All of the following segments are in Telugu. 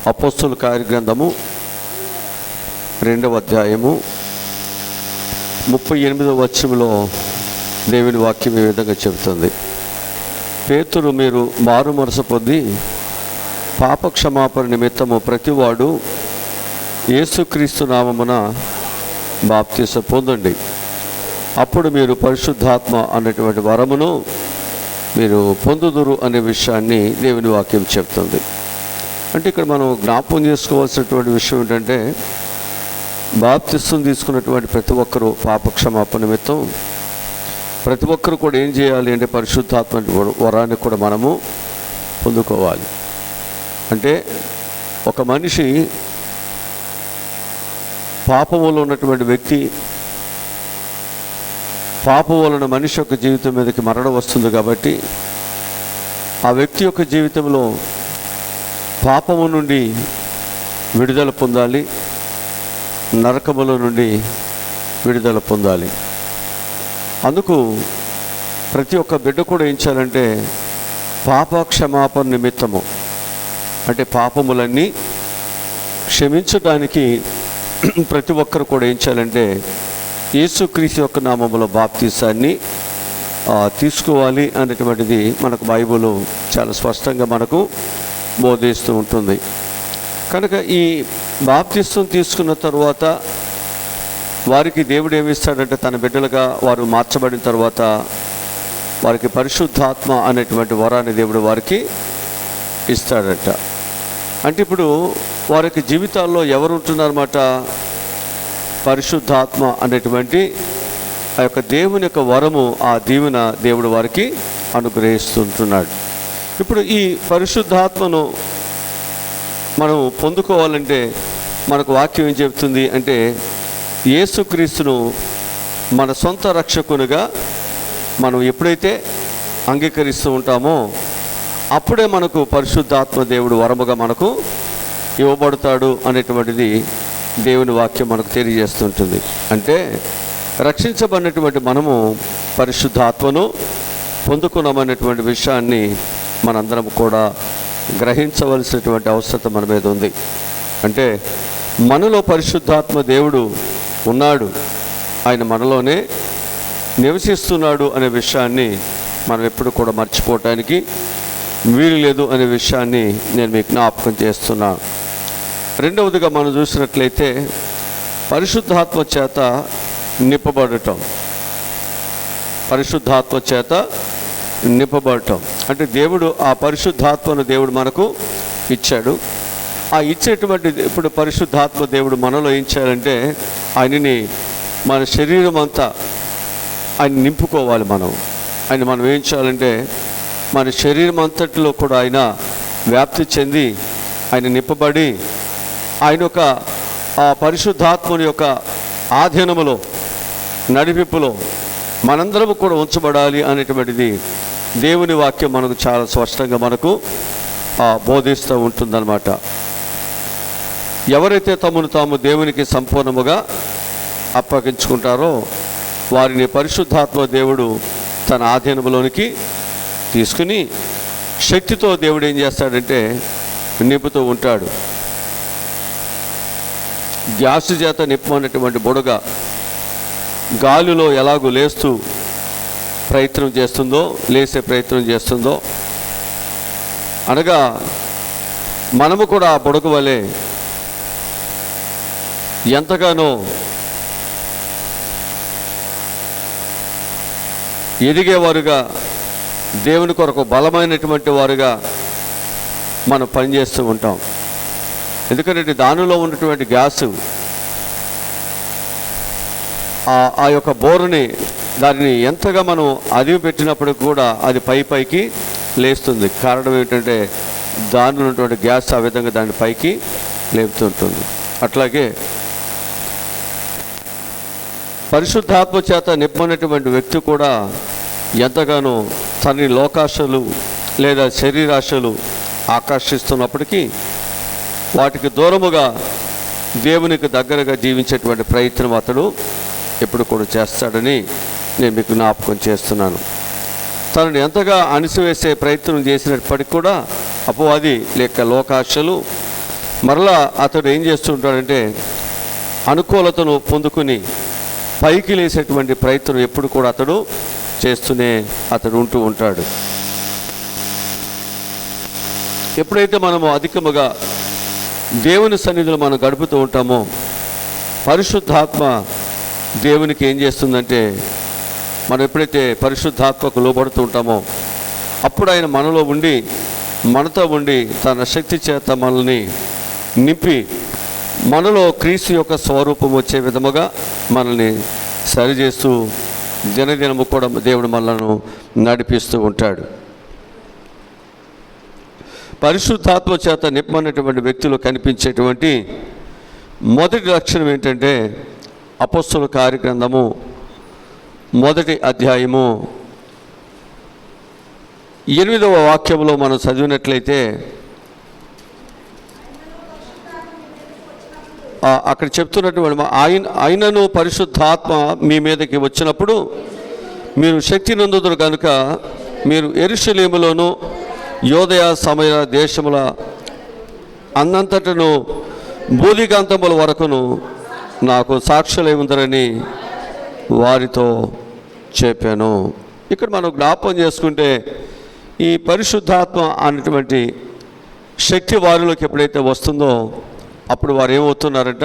అపోస్తలుల కార్యగ్రంథము 2వ అధ్యాయము 38వ వచనంలో దేవుని వాక్యం ఈ విధంగా చెబుతుంది. పేతురు, మీరు మారు మనసు పొంది పాపక్షమాపణ నిమిత్తము ప్రతివాడు యేసుక్రీస్తు నామమున బాప్తిసం పొందండి, అప్పుడు మీరు పరిశుద్ధాత్మ అన్నటువంటి వరమును మీరు పొందుదురు అనే విషయాన్ని దేవుని వాక్యం చెప్తుంది. అంటే ఇక్కడ మనం జ్ఞాపకం చేసుకోవాల్సినటువంటి విషయం ఏంటంటే, బాప్తిసం తీసుకున్నటువంటి ప్రతి ఒక్కరూ పాపక్షమాపణ నిమిత్తం ప్రతి ఒక్కరు కూడా ఏం చేయాలి అంటే పరిశుద్ధాత్మ వరాన్ని కూడా మనము పొందుకోవాలి. అంటే ఒక మనిషి పాపములో ఉన్నటువంటి వ్యక్తి, పాపం వలన మనిషి యొక్క జీవితం మీదకి మరణం వస్తుంది కాబట్టి ఆ వ్యక్తి యొక్క జీవితంలో పాపము నుండి విడుదల పొందాలి, నరకముల నుండి విడుదల పొందాలి. అందుకు ప్రతి ఒక్క బిడ్డ కూడా ఏం చేయాలంటే పాప క్షమాపణ నిమిత్తము, అంటే పాపములన్నీ క్షమించడానికి ప్రతి ఒక్కరు కూడా ఏం చేయాలంటే యేసుక్రీస్తు యొక్క నామములో బాప్తిసాన్ని తీసుకోవాలి అనేటువంటిది మనకు బైబిల్ చాలా స్పష్టంగా మనకు బోధిస్తూ ఉంటుంది. కనుక ఈ బాప్తిసం తీసుకున్న తర్వాత వారికి దేవుడు ఏమిస్తాడంటే తన బిడ్డలుగా వారు మార్చబడిన తర్వాత వారికి పరిశుద్ధాత్మ అనేటువంటి వరాన్ని దేవుడు వారికి ఇస్తాడట. అంటే ఇప్పుడు వారికి జీవితాల్లో ఎవరు ఉంటున్నారన్నమాట, పరిశుద్ధాత్మ అనేటువంటి ఆ యొక్క దేవుని యొక్క వరము, ఆ దీవెన దేవుడు వారికి అనుగ్రహిస్తుంటున్నాడు. ఇప్పుడు ఈ పరిశుద్ధాత్మను మనం పొందుకోవాలంటే మనకు వాక్యం ఏం చెబుతుంది అంటే, యేసుక్రీస్తును మన సొంత రక్షకునిగా మనం ఎప్పుడైతే అంగీకరిస్తూ ఉంటామో అప్పుడే మనకు పరిశుద్ధాత్మ దేవుడు వరముగా మనకు ఇవ్వబడతాడు అనేటువంటిది దేవుని వాక్యం మనకు తెలియజేస్తుంటుంది. అంటే రక్షించబడినటువంటి మనము పరిశుద్ధాత్మను పొందుకున్నామనేటువంటి విషయాన్ని మనందరం కూడా గ్రహించవలసినటువంటి అవసరం మన మీద ఉంది. అంటే మనలో పరిశుద్ధాత్మ దేవుడు ఉన్నాడు, ఆయన మనలోనే నివసిస్తున్నాడు అనే విషయాన్ని మనం ఎప్పుడు కూడా మర్చిపోవటానికి వీలు లేదు అనే విషయాన్ని నేను మీకు జ్ఞాపకం చేస్తున్నాను. రెండవదిగా మనం చూసినట్లయితే పరిశుద్ధాత్మ చేత నింపబడటం. పరిశుద్ధాత్మ చేత నింపబడటం అంటే దేవుడు ఆ పరిశుద్ధాత్మను దేవుడు మనకు ఇచ్చాడు. ఆ ఇచ్చేటువంటి ఇప్పుడు పరిశుద్ధాత్మ దేవుడు మనలో ఏం చేయాలంటే ఆయనని మన శరీరం అంతా ఆయన నింపుకోవాలి. మనం ఏం చేయాలంటే మన శరీరం అంతటిలో కూడా ఆయన వ్యాప్తి చెంది ఆయన నింపబడి ఆయన యొక్క ఆ పరిశుద్ధాత్మని యొక్క ఆధీనములో నడిపింపులో మనందరము కూడా ఉంచబడాలి అనేటువంటిది దేవుని వాక్యం మనకు చాలా స్పష్టంగా మనకు బోధిస్తూ ఉంటుందన్నమాట. ఎవరైతే తమను తాము దేవునికి సంపూర్ణముగా అప్పగించుకుంటారో వారిని పరిశుద్ధాత్మ దేవుడు తన ఆధీనంలోనికి తీసుకుని శక్తితో దేవుడు ఏం చేస్తాడంటే నింపుతూ ఉంటాడు. గ్యాసు చేత నింపమన్నటువంటి బుడగ గాలిలో ఎలాగూ లేసే ప్రయత్నం చేస్తుందో అనగా మనము కూడా ఆ బుడగ వలె ఎంతగానో ఎదిగేవారుగా దేవుని కొరకు బలమైనటువంటి వారుగా మనం పనిచేస్తూ ఉంటాం. ఎందుకంటే దానిలో ఉన్నటువంటి గ్యాసు ఆ యొక్క బోరుని దానిని ఎంతగా మనం అదిమి పెట్టినప్పుడు కూడా అది పైకి లేస్తుంది. కారణం ఏంటంటే దానిలో ఉన్నటువంటి గ్యాస్ ఆ విధంగా దాని పైకి లేపుతుంటుంది. అట్లాగే పరిశుద్ధాత్మ చేత నింపనటువంటి వ్యక్తి కూడా ఎంతగానో తన లోకాశలు లేదా శరీరాశలు ఆకర్షిస్తున్నప్పటికీ వాటికి దూరముగా దేవునికి దగ్గరగా జీవించేటువంటి ప్రయత్నం అతడు ఎప్పుడు కూడా చేస్తాడని నేను మీకు జ్ఞాపకం చేస్తున్నాను. తనను ఎంతగా అణిసివేసే ప్రయత్నం చేసినప్పటికీ కూడా అపవాది లేక లోకాశలు మరలా అతడు ఏం చేస్తుంటాడంటే అనుకూలతను పొందుకుని పైకి లేసేటువంటి ప్రయత్నం ఎప్పుడు కూడా అతడు చేస్తూనే ఉంటూ ఉంటాడు. ఎప్పుడైతే మనము అధికముగా దేవుని సన్నిధిలో మనం గడుపుతూ ఉంటామో పరిశుద్ధాత్మ దేవునికి ఏం చేస్తుందంటే, మనం ఎప్పుడైతే పరిశుద్ధాత్మకు లోబడుతూ ఉంటామో అప్పుడు ఆయన మనలో ఉండి మనతో ఉండి తన శక్తి చేత మనల్ని నింపి మనలో క్రీస్తు యొక్క స్వరూపం వచ్చే విధముగా మనల్ని సరిచేస్తూ దినదినము కూడా దేవుడు మనలను నడిపిస్తూ ఉంటాడు. పరిశుద్ధాత్మ చేత నింపబడినటువంటి వ్యక్తులు కనిపించేటువంటి మొదటి లక్షణం ఏంటంటే అపొస్తలుల కార్యగ్రంథము 1వ అధ్యాయము 8వ వాక్యంలో మనం చదివినట్లయితే అక్కడ చెప్తున్నటువంటి ఆయనను పరిశుద్ధాత్మ మీ మీదకి వచ్చినప్పుడు మీరు శక్తి నందుదురు కనుక మీరు యెరూషలేములోను యోదయ సమయ దేశముల అన్నంతటను భూదిగంతముల వరకును నాకు సాక్షులై ఉందరని వారితో చెప్పాను. ఇక్కడ మనం జ్ఞాపకం చేసుకుంటే ఈ పరిశుద్ధాత్మ అనేటువంటి శక్తి వారిలోకి ఎప్పుడైతే వస్తుందో అప్పుడు వారు ఏమవుతున్నారంట,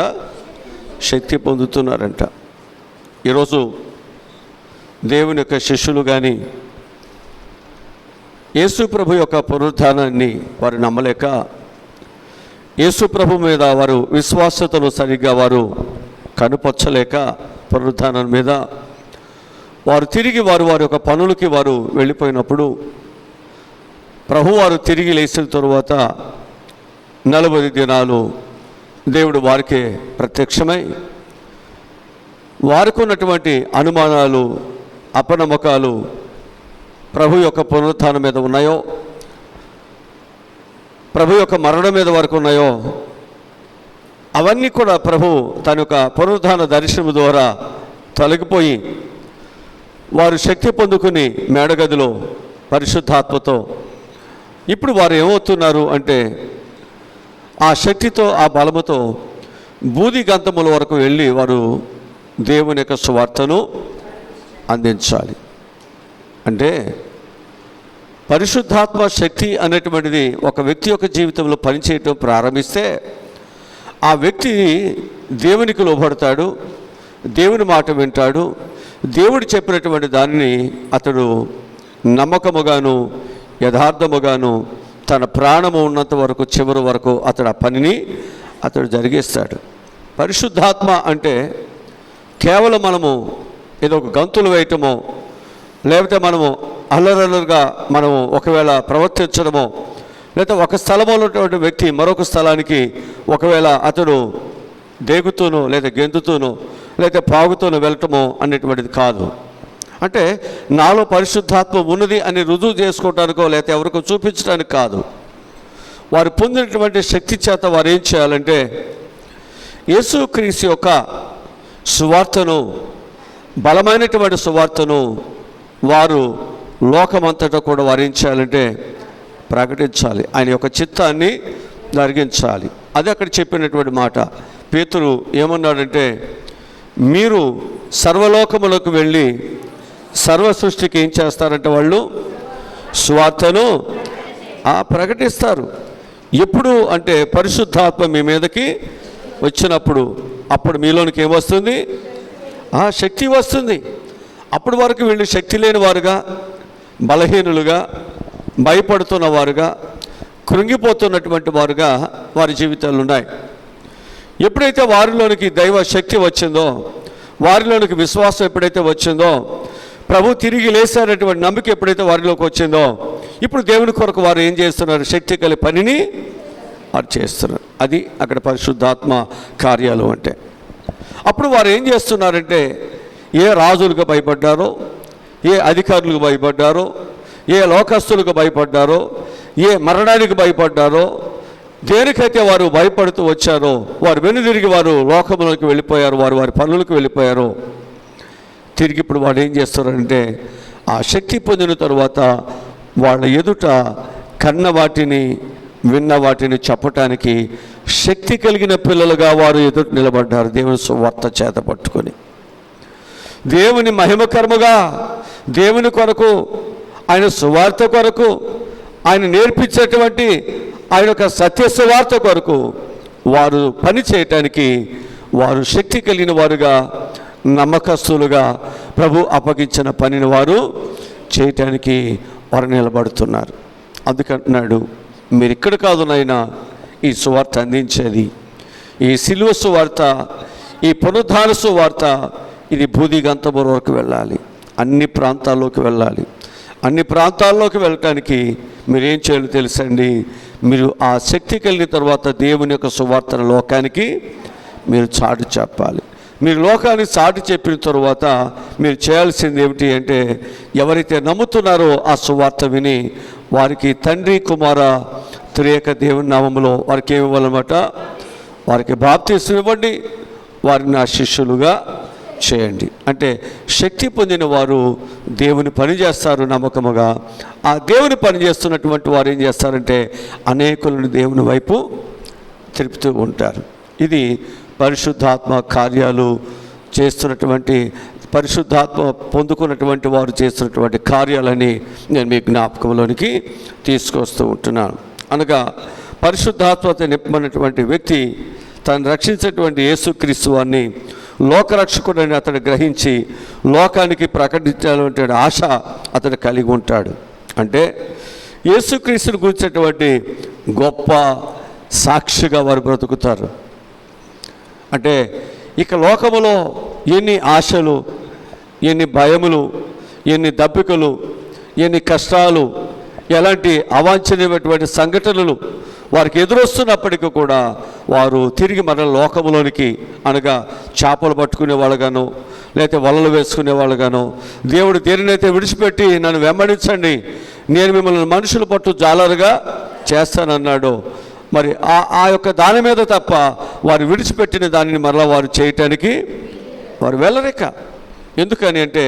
శక్తి పొందుతున్నారంట. ఈరోజు దేవుని యొక్క శిష్యులు కానీ యేసు ప్రభు యొక్క పునరుద్ధానాన్ని వారు నమ్మలేక యేసు ప్రభు మీద వారు విశ్వాసతను సరిగ్గా వారు కనుపరచలేక పునరుద్ధానం మీద వారు తిరిగి వారి యొక్క పనులకి వారు వెళ్ళిపోయినప్పుడు ప్రభువారు తిరిగి లేచిన తరువాత 40 దినాలు దేవుడు వారికే ప్రత్యక్షమై వారికి ఉన్నటువంటి అనుమానాలు అపనమ్మకాలు ప్రభు యొక్క పునరుత్థానం మీద ఉన్నాయో, ప్రభు యొక్క మరణం మీద వరకు ఉన్నాయో, అవన్నీ కూడా ప్రభు తన యొక్క పునరుత్థాన దర్శనం ద్వారా తొలగిపోయి వారు శక్తి పొందుకుని మేడగదిలో పరిశుద్ధాత్మతో ఇప్పుడు వారు ఏమవుతున్నారు అంటే ఆ శక్తితో ఆ బలముతో బూది గంతముల వరకు వెళ్ళి వారు దేవుని యొక్క సువార్తను అందించాలి. అంటే పరిశుద్ధాత్మ శక్తి అనేటువంటిది ఒక వ్యక్తి యొక్క జీవితంలో పనిచేయటం ప్రారంభిస్తే ఆ వ్యక్తి దేవునికి లోబడతాడు, దేవుని మాట వింటాడు, దేవుడు చెప్పినటువంటి దానిని అతడు నమ్మకముగాను యథార్థముగాను తన ప్రాణము ఉన్నంత వరకు చివరి వరకు అతడు ఆ పనిని జరిగిస్తాడు. పరిశుద్ధాత్మ అంటే కేవలం మనము ఏదో ఒక గంతులు వేయటమో లేకపోతే మనము అల్లరల్లరుగా మనము ఒకవేళ ప్రవర్తించడమో లేదా ఒక స్థలంలో ఉన్నటువంటి వ్యక్తి మరొక స్థలానికి ఒకవేళ అతడు దేగుతూనో లేదా గెంతుతూనో లేదా పాగుతూనో వెళ్ళటమో అనేటువంటిది కాదు. అంటే నాలో పరిశుద్ధాత్మ ఉన్నది అని రుజువు చేసుకోవడానికో లేకపోతే ఎవరికో చూపించడానికి కాదు. వారు పొందినటువంటి శక్తి చేత వారు ఏం చేయాలంటే యేసుక్రీస్తు యొక్క సువార్తను, బలమైనటువంటి సువార్తను వారు లోకమంతటా కూడా వారు ఏం చేయాలంటే ప్రకటించాలి, ఆయన యొక్క చిత్తాన్ని జరిగించాలి. అది అక్కడ చెప్పినటువంటి మాట. పేతురు ఏమన్నాడంటే, మీరు సర్వలోకములకు వెళ్ళి సర్వ సృష్టికి ఏం చేస్తారంటే వాళ్ళు సువార్తను ప్రకటిస్తారు. ఎప్పుడు అంటే పరిశుద్ధాత్మ మీ మీదకి వచ్చినప్పుడు అప్పుడు మీలోనికి ఏమొస్తుంది, శక్తి వస్తుంది. అప్పటి వరకు వీళ్ళు శక్తి లేని వారుగా, బలహీనులుగా, భయపడుతున్న వారుగా, కృంగిపోతున్నటువంటి వారుగా వారి జీవితాలు ఉన్నాయి. ఎప్పుడైతే వారిలోనికి దైవ శక్తి వచ్చిందో, వారిలోనికి విశ్వాసం ఎప్పుడైతే వచ్చిందో, ప్రభు తిరిగి లేసారనేటువంటి నమ్మకం ఎప్పుడైతే వారిలోకి వచ్చిందో, ఇప్పుడు దేవుని కొరకు వారు ఏం చేస్తున్నారు, శక్తి కలిగి పనిని వారు చేస్తున్నారు. అది అక్కడ పరిశుద్ధాత్మ కార్యాలు అంటే. అప్పుడు వారు ఏం చేస్తున్నారంటే ఏ రాజులకు భయపడ్డారో, ఏ అధికారులకు భయపడ్డారో, ఏ లోకస్తులకు భయపడ్డారో, ఏ మరణానికి భయపడ్డారో, దేనికైతే వారు భయపడుతూ వచ్చారో వారు వెనుదిరిగి వారు లోకంలోకి వెళ్ళిపోయారు, వారు వారి పనులకు వెళ్ళిపోయారు. తిరిగి ఇప్పుడు వాళ్ళు ఏం చేస్తారంటే ఆ శక్తి పొందిన తరువాత వాళ్ళ ఎదుట కన్న వాటిని విన్న వాటిని చెప్పటానికి శక్తి కలిగిన పిల్లలుగా వారు ఎదురు నిలబడ్డారు. దేవుని సువార్త చేత పట్టుకొని దేవుని మహిమకరముగా, దేవుని కొరకు, ఆయన సువార్త కొరకు, ఆయన నేర్పించేటువంటి ఆయన యొక్క సత్య సువార్త కొరకు వారు పని చేయటానికి వారు శక్తి కలిగిన వారుగా, నమ్మకస్తులుగా ప్రభు అప్పగించిన పనిని వారు చేయటానికి వారు నిలబడుతున్నారు. అందుకంటున్నాడు, మీరు ఇక్కడ కాదు నాయనా ఈ సువార్త అందించేది, ఈ సిలువ సువార్త, ఈ పునరుద్ధాన సువార్త ఇది భూదిగంతము వరకు వెళ్ళాలి, అన్ని ప్రాంతాల్లోకి వెళ్ళాలి. అన్ని ప్రాంతాల్లోకి వెళ్ళటానికి మీరేం చేయాలో తెలుసండి, మీరు ఆ శక్తి కలిగిన తర్వాత దేవుని యొక్క సువార్తను లోకానికి మీరు చాటి చెప్పాలి. మీరు లోకానికి చాటి చెప్పిన తర్వాత మీరు చేయాల్సింది ఏమిటి అంటే, ఎవరైతే నమ్ముతున్నారో ఆ సువార్త విని వారికి తండ్రి కుమార త్రియేక దేవుని నామములో వారికి ఏమి ఇవ్వాలన్నమాట, వారికి బాప్తిస్మం ఇవ్వండి, వారిని నా శిష్యులుగా చేయండి. అంటే శక్తి పొందిన వారు దేవుని పని చేస్తారు నమ్మకముగా. ఆ దేవుని పని చేస్తున్నటువంటి వారు ఏం చేస్తారంటే అనేకులను దేవుని వైపు తిప్పుతూ ఉంటారు. ఇది పరిశుద్ధాత్మ కార్యాలు చేస్తున్నటువంటి, పరిశుద్ధాత్మ పొందుకున్నటువంటి వారు చేస్తున్నటువంటి కార్యాలని నేను మీ జ్ఞాపకంలోనికి తీసుకొస్తూ ఉంటున్నాను. అనగా పరిశుద్ధాత్మత నింపమన్నటువంటి వ్యక్తి తను రక్షించేటువంటి యేసుక్రీస్తు వారిని లోకరక్షకుడని అతడు గ్రహించి లోకానికి ప్రకటించాలనే ఆశ అతడు కలిగి ఉంటాడు. అంటే యేసుక్రీస్తుని గురించినటువంటి గొప్ప సాక్షిగా వారు బ్రతుకుతారు. అంటే ఇక లోకములో ఎన్ని ఆశలు, ఎన్ని భయములు, ఎన్ని దప్పికలు, ఎన్ని కష్టాలు, ఎలాంటి అవాంఛనీయమైనటువంటి సంఘటనలు వారికి ఎదురొస్తున్నప్పటికీ కూడా వారు తిరిగి మన లోకములోనికి, అనగా చేపలు పట్టుకునే వాళ్ళగానో లేకపోతే వలలు వేసుకునే వాళ్ళగానో, దేవుడు దేనినైతే విడిచిపెట్టి నన్ను వెంబడించండి, నేను మిమ్మల్ని మనుషుల పట్టు జాలరుగా చేస్తానన్నాడో, మరి ఆ యొక్క దాని మీద తప్ప వారు విడిచిపెట్టిన దానిని మరలా వారు చేయటానికి వారు వెళ్ళలేక. ఎందుకని అంటే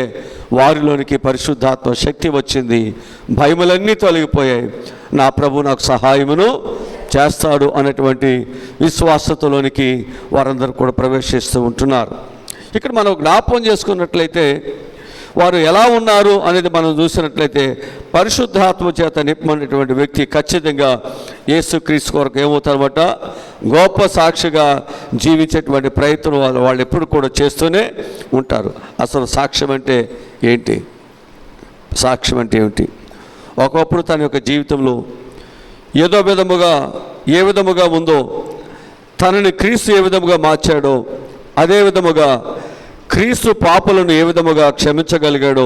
వారిలోనికి పరిశుద్ధాత్మ శక్తి వచ్చింది, భయములన్నీ తొలగిపోయాయి, నా ప్రభు నాకు సహాయమును చేస్తాడు అనేటువంటి విశ్వాసతలోనికి వారందరూ కూడా ప్రవేశిస్తూ ఉంటున్నారు. ఇక్కడ మనం జ్ఞాపకం చేసుకున్నట్లయితే వారు ఎలా ఉన్నారు అనేది మనం చూసినట్లయితే పరిశుద్ధాత్మ చేత నింపమన్నటువంటి వ్యక్తి ఖచ్చితంగా యేసుక్రీస్తు కొరకు ఏమవుతారన్నమాట, గొప్ప సాక్షిగా జీవించేటువంటి ప్రయత్నం వాళ్ళు ఎప్పుడు కూడా చేస్తూనే ఉంటారు. అసలు సాక్ష్యం అంటే ఏంటి? సాక్ష్యం అంటే ఏమిటి? ఒకప్పుడు తన యొక్క జీవితంలో ఏదో విధముగా, ఏ విధముగా ఉందో, తనని క్రీస్తు ఏ విధముగా మార్చాడో, అదే విధముగా క్రీస్తు పాపులను ఏ విధముగా క్షమించగలిగాడో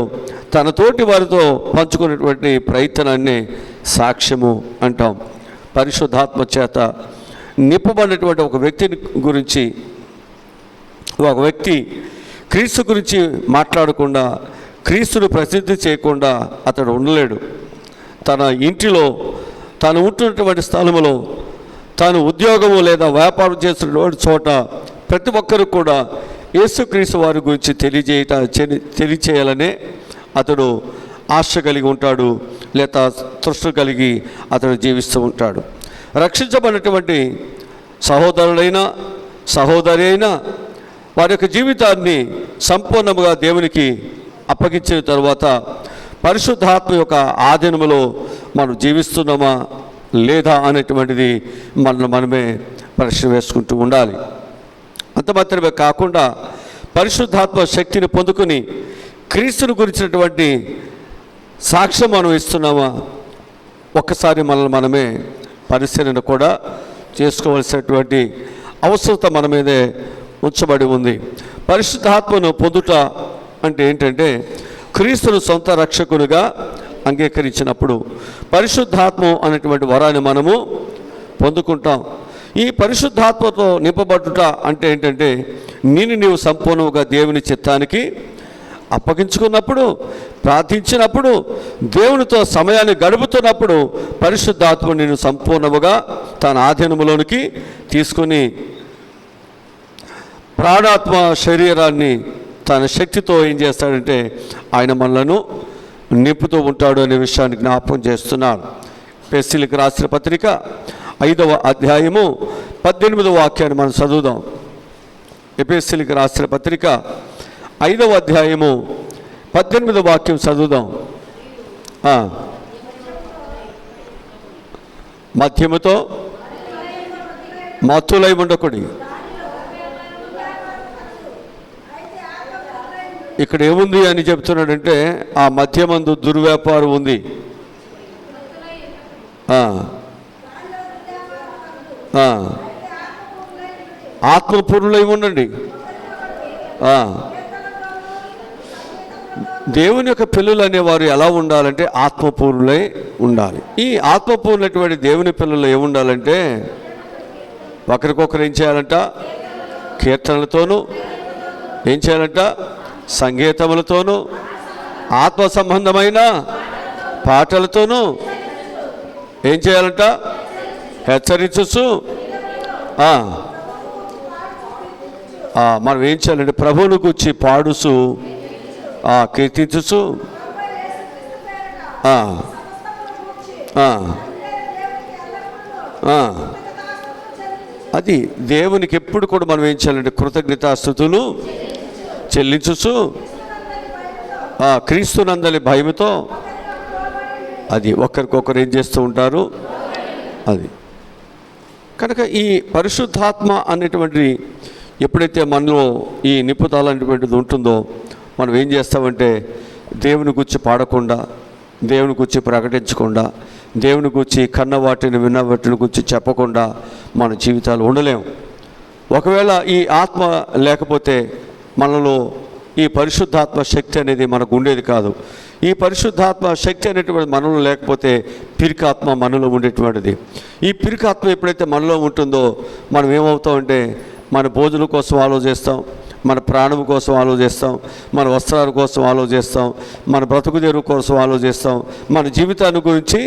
తనతోటి వారితో పంచుకునేటువంటి ప్రయత్నాన్ని సాక్ష్యము అంటాం. పరిశుద్ధాత్మ చేత నింపబడినటువంటి ఒక వ్యక్తిని గురించి, ఒక వ్యక్తి క్రీస్తు గురించి మాట్లాడకుండా, క్రీస్తును ప్రసిద్ధి చేయకుండా అతడు ఉండలేడు. తన ఇంటిలో, తాను ఉంటున్నటువంటి స్థలములో, తాను ఉద్యోగము లేదా వ్యాపారం చేస్తున్నటువంటి చోట ప్రతి ఒక్కరు కూడా యేసుక్రీస్తు వారి గురించి తెలియచేయాలనే అతడు ఆశ కలిగి ఉంటాడు, లేదా తృష్ణ కలిగి అతడు జీవిస్తూ ఉంటాడు. రక్షించబడినటువంటి సహోదరులైనా సహోదరి అయినా వారి యొక్క జీవితాన్ని సంపూర్ణంగా దేవునికి అప్పగించిన తర్వాత పరిశుద్ధాత్మ యొక్క ఆధీనములో మనం జీవిస్తున్నామా లేదా అనేటువంటిది మనమే ప్రశ్న వేసుకుంటూ ఉండాలి. అంత మాత్రమే కాకుండా పరిశుద్ధాత్మ శక్తిని పొందుకొని క్రీస్తుని గురించినటువంటి సాక్ష్యం మనం ఇస్తున్నామా, ఒక్కసారి మనమే పరిశీలన కూడా చేసుకోవాల్సినటువంటి అవసరత మన మీదే ఉంచబడి ఉంది. పరిశుద్ధాత్మను పొందుట అంటే ఏంటంటే క్రీస్తును సొంత రక్షకునిగా అంగీకరించినప్పుడు పరిశుద్ధాత్మ అనేటువంటి వరాన్ని మనము పొందుకుంటాం. ఈ పరిశుద్ధాత్మతో నింపబడుట అంటే ఏంటంటే నీవు సంపూర్ణంగా దేవుని చిత్తానికి అప్పగించుకున్నప్పుడు, ప్రార్థించినప్పుడు, దేవునితో సమయాన్ని గడుపుతున్నప్పుడు పరిశుద్ధాత్మ నేను సంపూర్ణముగా తన ఆధీనంలోనికి తీసుకొని ప్రాణాత్మ శరీరాన్ని తన శక్తితో ఏం చేస్తాడంటే ఆయన మనలను నింపుతూ ఉంటాడు అనే విషయాన్ని జ్ఞాపకం చేస్తున్నాను. పెసిలికి రాసిన పత్రిక 5వ అధ్యాయము 18వ వాక్యాన్ని మనం చదువుదాం. ఎఫెసీయులకు రాసిన పత్రిక 5వ అధ్యాయము 18వ వాక్యం చదువుదాం. మద్యముతో మత్తులై ఉండకుడి. ఇక్కడ ఏముంది అని చెప్తున్నాడంటే ఆ మద్యమందు దుర్వ్యాపారం ఉంది. ఆత్మపూర్ణులై ఉండండి. దేవుని యొక్క పిల్లలు అనేవారు ఎలా ఉండాలంటే ఆత్మపూర్ణులై ఉండాలి. ఈ ఆత్మపూర్ణటువంటి దేవుని పిల్లలు ఏముండాలంటే ఒకరికొకరు ఏం చేయాలంట? కీర్తనలతోనూ, ఏం చేయాలంట? సంగీతములతోనూ, ఆత్మ సంబంధమైన పాటలతోనూ ఏం చేయాలంట? హెచ్చరించు. మనం ఏం చేయాలంటే ప్రభువును గురించి పాడుసు, కీర్తించు. అది దేవునికి ఎప్పుడు కూడా మనం ఏం చేయాలంటే కృతజ్ఞతాస్తుతులు చెల్లించు, క్రీస్తునందలి భయముతో. అది ఒకరికొకరు ఏం చేస్తూ ఉంటారు. అది కనుక ఈ పరిశుద్ధాత్మ అనేటువంటి ఎప్పుడైతే మనలో ఈ నిపుణత అనేటువంటిది ఉంటుందో మనం ఏం చేస్తామంటే దేవుని గురించి పాడకుండా, దేవుని గురించి ప్రకటించకుండా, దేవుని గురించి కన్న వాటిని విన్న వాటిని గురించి చెప్పకుండా మన జీవితాలు ఉండలేము. ఒకవేళ ఈ ఆత్మ లేకపోతే మనలో ఈ పరిశుద్ధాత్మ శక్తి అనేది మనకు ఉండేది కాదు. ఈ పరిశుద్ధాత్మ శక్తి అనేటువంటి మనలో లేకపోతే పిరికాత్మ మనలో ఉండేటువంటిది. ఈ పిరికాత్మ ఎప్పుడైతే మనలో ఉంటుందో మనం ఏమవుతామంటే మన భోజనం కోసం ఆలోచిస్తాం, మన ప్రాణం కోసం ఆలోచిస్తాం, మన వస్త్రాల కోసం ఆలోచిస్తాం, మన బ్రతుకు తెరువు కోసం ఆలోచిస్తాం, మన జీవితాన్ని గురించి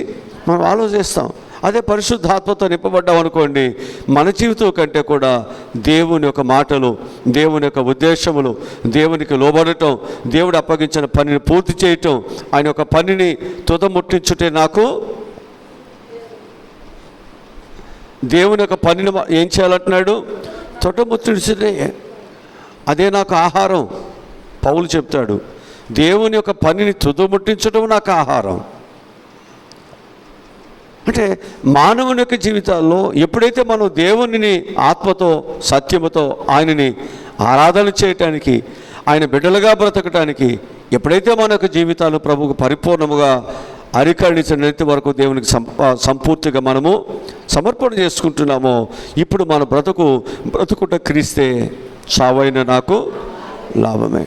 మనం ఆలోచిస్తాం. అదే పరిశుద్ధాత్మతో నింపబడ్డాం అనుకోండి, మన జీవితం కంటే కూడా దేవుని యొక్క మాటలు, దేవుని యొక్క ఉద్దేశములు, దేవునికి లోబడటం, దేవుడు అప్పగించిన పనిని పూర్తి చేయటం, ఆయన యొక్క పనిని తుదముట్టించుటే నాకు దేవుని యొక్క పనిని ఏం చేయాలంటున్నాడు? తుదముట్టించుటే అదే నాకు ఆహారం. పౌలు చెప్తాడు, దేవుని యొక్క పనిని తుదముట్టించడం నాకు ఆహారం. అంటే మానవుని యొక్క జీవితాల్లో ఎప్పుడైతే మనం దేవునిని ఆత్మతో సత్యముతో ఆయనని ఆరాధన చేయటానికి, ఆయన బిడ్డలుగా బ్రతకటానికి ఎప్పుడైతే మన యొక్క జీవితాలు ప్రభువుకు పరిపూర్ణముగా అరికడించినంత వరకు దేవునికి సంపూర్తిగా మనము సమర్పణ చేసుకుంటున్నామో ఇప్పుడు మన బ్రతుకుట క్రీస్తే, చావైన నాకు లాభమే.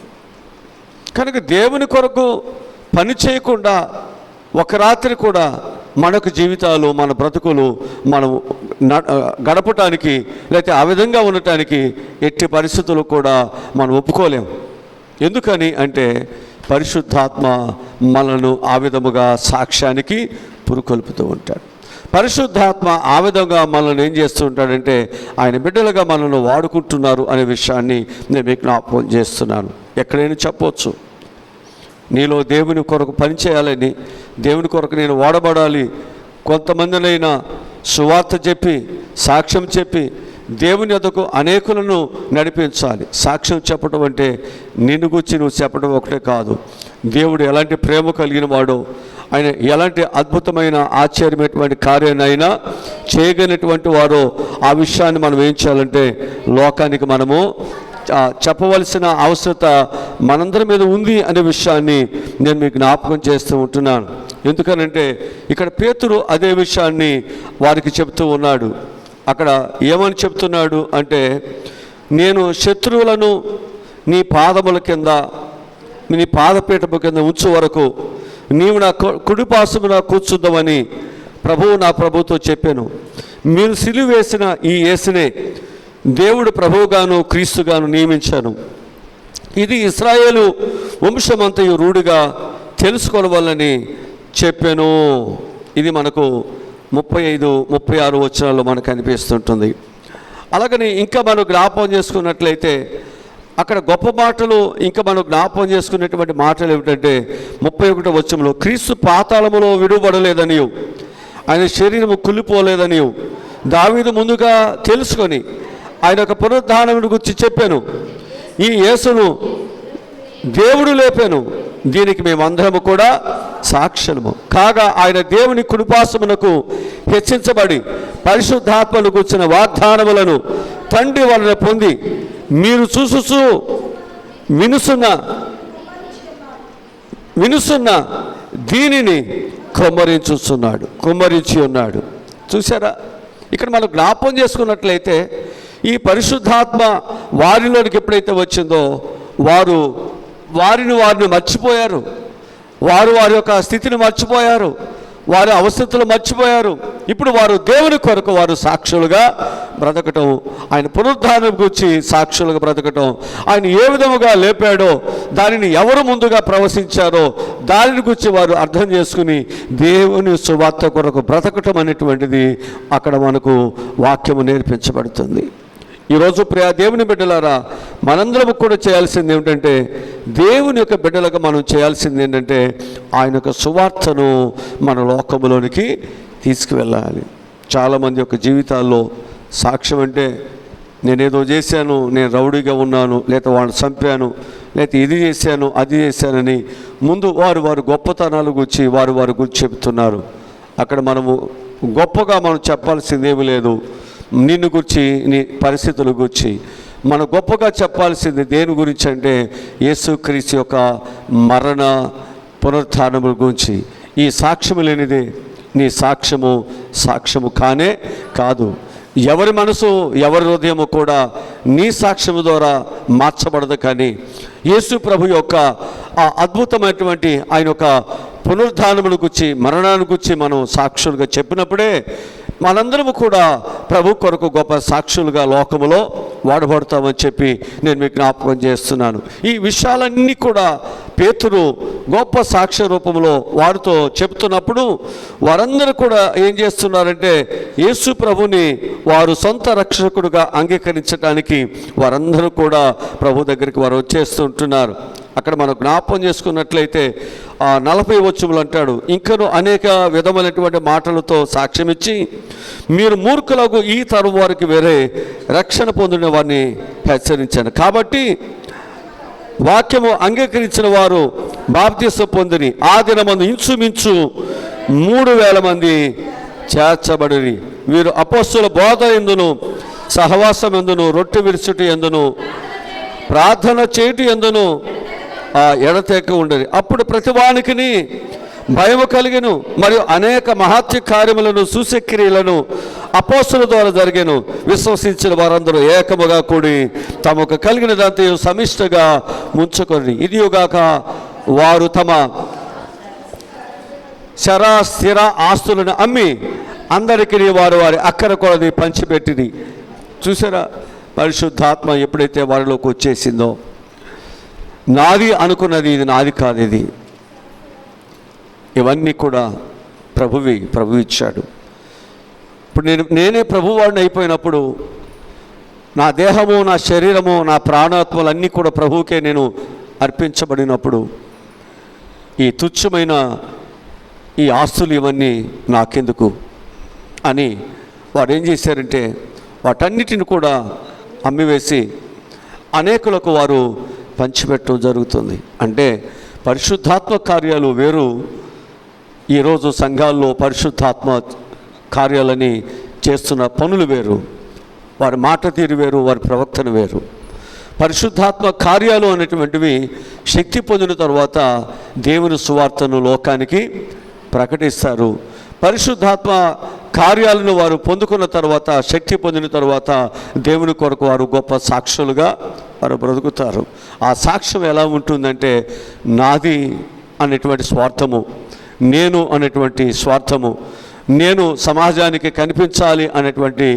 కనుక దేవుని కొరకు పని చేయకుండా ఒక రాత్రి కూడా మనకు జీవితాలు, మన బ్రతుకులు మనం గడపటానికి లేకపోతే ఆ విధంగా ఉండటానికి ఎట్టి పరిస్థితులు కూడా మనం ఒప్పుకోలేము. ఎందుకని అంటే పరిశుద్ధాత్మ మనను ఆ విధముగా సాక్ష్యానికి పురుకొల్పుతూ ఉంటాడు. పరిశుద్ధాత్మ ఆ విధంగా మనల్ని ఏం చేస్తూ ఉంటాడంటే ఆయన బిడ్డలుగా మనల్ని వాడుకుంటున్నారు అనే విషయాన్ని నేను మీకు జ్ఞాపకం చేస్తున్నాను. ఎక్కడైనా చెప్పవచ్చు, నీలో దేవుని కొరకు పనిచేయాలని, దేవుని కొరకు నేను వాడబడాలి, కొంతమందినైనా సువార్త చెప్పి సాక్ష్యం చెప్పి దేవుని యొద్దకు అనేకులను నడిపించాలి. సాక్ష్యం చెప్పడం అంటే నిన్ను గురించి నువ్వు చెప్పడం ఒకటే కాదు, దేవుడు ఎలాంటి ప్రేమ కలిగిన వాడో, ఆయన ఎలాంటి అద్భుతమైన ఆశ్చర్యమైనటువంటి కార్యాన్నైనా చేయగలిగినటువంటి వారో ఆ విషయాన్ని మనం ఏం చేయాలంటే లోకానికి మనము చెప్పవలసిన అవసరత మనందరి మీద ఉంది అనే విషయాన్ని నేను మీకు జ్ఞాపకం చేస్తూ ఉంటున్నాను. ఎందుకనంటే ఇక్కడ పేతురు అదే విషయాన్ని వారికి చెప్తూ ఉన్నాడు. అక్కడ ఏమని చెప్తున్నాడు అంటే, నేను శత్రువులను నీ పాదముల కింద, నీ పాదపీఠము కింద ఉంచు వరకు నీవు నా కుడిపాసమున కూర్చుందామని ప్రభువు నా ప్రభుతో చెప్పాను. మీరు సిలువ వేసిన ఈ యేసునే దేవుడు ప్రభువుగాను క్రీస్తుగాను నియమించాను. ఇది ఇశ్రాయేలు వంశమంతయు రూఢిగా తెలుసుకోవాలని చెప్పాను. ఇది మనకు 35-36 వచనాల్లో మనకు అనిపిస్తుంటుంది. అలాగని ఇంకా మనం జ్ఞాపకం చేసుకున్నట్లయితే అక్కడ గొప్ప మాటలు, ఇంకా మనం జ్ఞాపకం చేసుకునేటువంటి మాటలు ఏమిటంటే 31వ వచనంలో క్రీస్తు పాతాళములో విడువబడలేదనియు, ఆయన శరీరము కుళ్ళిపోలేదనియు, దావీదు ముందుగా తెలుసుకొని ఆయన యొక్క పునరుద్ధానమును గురించి చెప్పాను. ఈ యేసును దేవుడు లేపాను, దీనికి మేమందరము కూడా సాక్షులము. కాగా ఆయన దేవుని కృపాసమునకు హెచ్చించబడి పరిశుద్ధాత్మను కూర్చిన వాగ్దానములను తండ్రి వలన పొంది మీరు చూసుచూ వినుసున్న దీనిని కుమ్మరించి ఉన్నాడు. చూసారా, ఇక్కడ మనం జ్ఞాపం చేసుకున్నట్లయితే ఈ పరిశుద్ధాత్మ వారిలోనికి ఎప్పుడైతే వచ్చిందో వారిని మర్చిపోయారు. వారి యొక్క స్థితిని మర్చిపోయారు, వారి అవస్థతులు మర్చిపోయారు. ఇప్పుడు వారు దేవుని కొరకు వారు సాక్షులుగా బ్రతకటం, ఆయన పునరుద్ధానం గురించి సాక్షులుగా బ్రతకటం, ఆయన ఏ విధముగా లేపాడో దానిని ఎవరు ముందుగా ప్రవశించారో దానిని గురించి వారు అర్థం చేసుకుని దేవుని సువార్త కొరకు బ్రతకటం అనేటువంటిది అక్కడ మనకు వాక్యము నేర్పించబడుతుంది. ఈరోజు ప్రియ దేవుని బిడ్డలారా, మనందరం కూడా చేయాల్సింది ఏమిటంటే, దేవుని యొక్క బిడ్డలుగా మనం చేయాల్సింది ఏంటంటే ఆయన యొక్క సువార్తను మన లోకములోనికి తీసుకువెళ్ళాలి. చాలామంది యొక్క జీవితాల్లో సాక్ష్యం అంటే నేనేదో చేశాను, నేను రౌడీగా ఉన్నాను, లేదా వాడిని చంపాను, లేకపోతే ఇది చేశాను అది చేశానని ముందు వారు గొప్పతనాలు గురించి వారు గురించి చెబుతున్నారు. అక్కడ మనము గొప్పగా మనం చెప్పాల్సిందేమీ లేదు. నిన్ను గురించి, నీ పరిస్థితుల గురించి మనం గొప్పగా చెప్పాల్సింది దేని గురించి అంటే యేసుక్రీస్తు యొక్క మరణ పునరుత్థానముల గురించి. ఈ సాక్ష్యము లేనిదే నీ సాక్ష్యము కానే కాదు. ఎవరి మనసు ఎవరి హృదయము కూడా నీ సాక్ష్యము ద్వారా మార్చబడదు. కానీ యేసు ప్రభు యొక్క ఆ అద్భుతమైనటువంటి ఆయన యొక్క పునరుద్ధానమును గురించి, మరణాన్ని గురించి మనం సాక్షులుగా చెప్పినప్పుడే మనందరము కూడా ప్రభు కొరకు గొప్ప సాక్షులుగా లోకములో వాడబడతామని చెప్పి నేను మీకు జ్ఞాపకం చేస్తున్నాను. ఈ విషయాలన్నీ కూడా పేతురు గొప్ప సాక్ష్య రూపంలో వారితో చెప్తున్నప్పుడు వారందరూ కూడా ఏం చేస్తున్నారంటే యేసు ప్రభుని వారు సొంత రక్షకుడుగా అంగీకరించడానికి వారందరూ కూడా ప్రభు దగ్గరికి వారు వచ్చేస్తుంటున్నారు. అక్కడ మనం జ్ఞాపకం చేసుకున్నట్లయితే 40 వచనములు అంటాడు, ఇంకను అనేక విధమైనటువంటి మాటలతో సాక్ష్యం ఇచ్చి మీరు మూర్ఖులకు ఈ తరం వారికి వేరే రక్షణ పొందిన వారిని హెచ్చరించాను. కాబట్టి వాక్యము అంగీకరించిన వారు బాప్తిసం పొందిని ఆ దినమందు ఇంచుమించు 3,000 మంది చేర్చబడిరి. వీరు అపోస్తుల బోధ ఎందును, సహవాసం ఎందును, రొట్టె విరుచుట ఎందును, ప్రార్థన చేయుట ఎందును ఎడతెక్క ఉండేది. అప్పుడు ప్రతివానికిని భయము కలిగెను, మరియు అనేక మహత్య కార్యములను సూచక్రియలను అపోస్తుల ద్వారా జరిగెను. విశ్వసించిన వారందరూ ఏకముగా కూడి తమకు కలిగిన దాంతో సమిష్టగా ముంచుకొని ఇదియుగాక వారు తమ స్థిర ఆస్తులను అమ్మి అందరికీ వారి అక్కర కొలది పంచిపెట్టింది. చూసారా, పరిశుద్ధాత్మ ఎప్పుడైతే వారిలోకి వచ్చేసిందో నాది అనుకున్నది ఇది నాది కాదు, ఇది ఇవన్నీ కూడా ప్రభు ఇచ్చాడు. ఇప్పుడు నేనే ప్రభువాడిని అయిపోయినప్పుడు నా దేహము, నా శరీరము, నా ప్రాణాత్మలు అన్నీ కూడా ప్రభువుకే నేను అర్పించబడినప్పుడు ఈ తుచ్చమైన ఈ ఆస్తులు ఇవన్నీ నాకెందుకు అని వారు ఏం చేశారంటే వాటన్నిటిని కూడా అమ్మివేసి అనేకులకు వారు పంచిపెట్టడం జరుగుతుంది. అంటే పరిశుద్ధాత్మ కార్యాలు వేరు, ఈరోజు సంఘాల్లో పరిశుద్ధాత్మ కార్యాలని చేస్తున్న పనులు వేరు, వారి మాట తీరు వేరు, వారి ప్రవక్తన వేరు. పరిశుద్ధాత్మ కార్యాలు అనేటువంటివి శక్తి పొందిన తర్వాత దేవుని సువార్తను లోకానికి ప్రకటిస్తారు. పరిశుద్ధాత్మ కార్యాలను వారు పొందుకున్న తర్వాత, శక్తి పొందిన తర్వాత దేవుని కొరకు వారు గొప్ప సాక్షులుగా వారు బ్రతుకుతారు. ఆ సాక్ష్యం ఎలా ఉంటుందంటే నాది అనేటువంటి స్వార్థము, నేను అనేటువంటి స్వార్థము, నేను సమాజానికి కనిపించాలి అనేటువంటి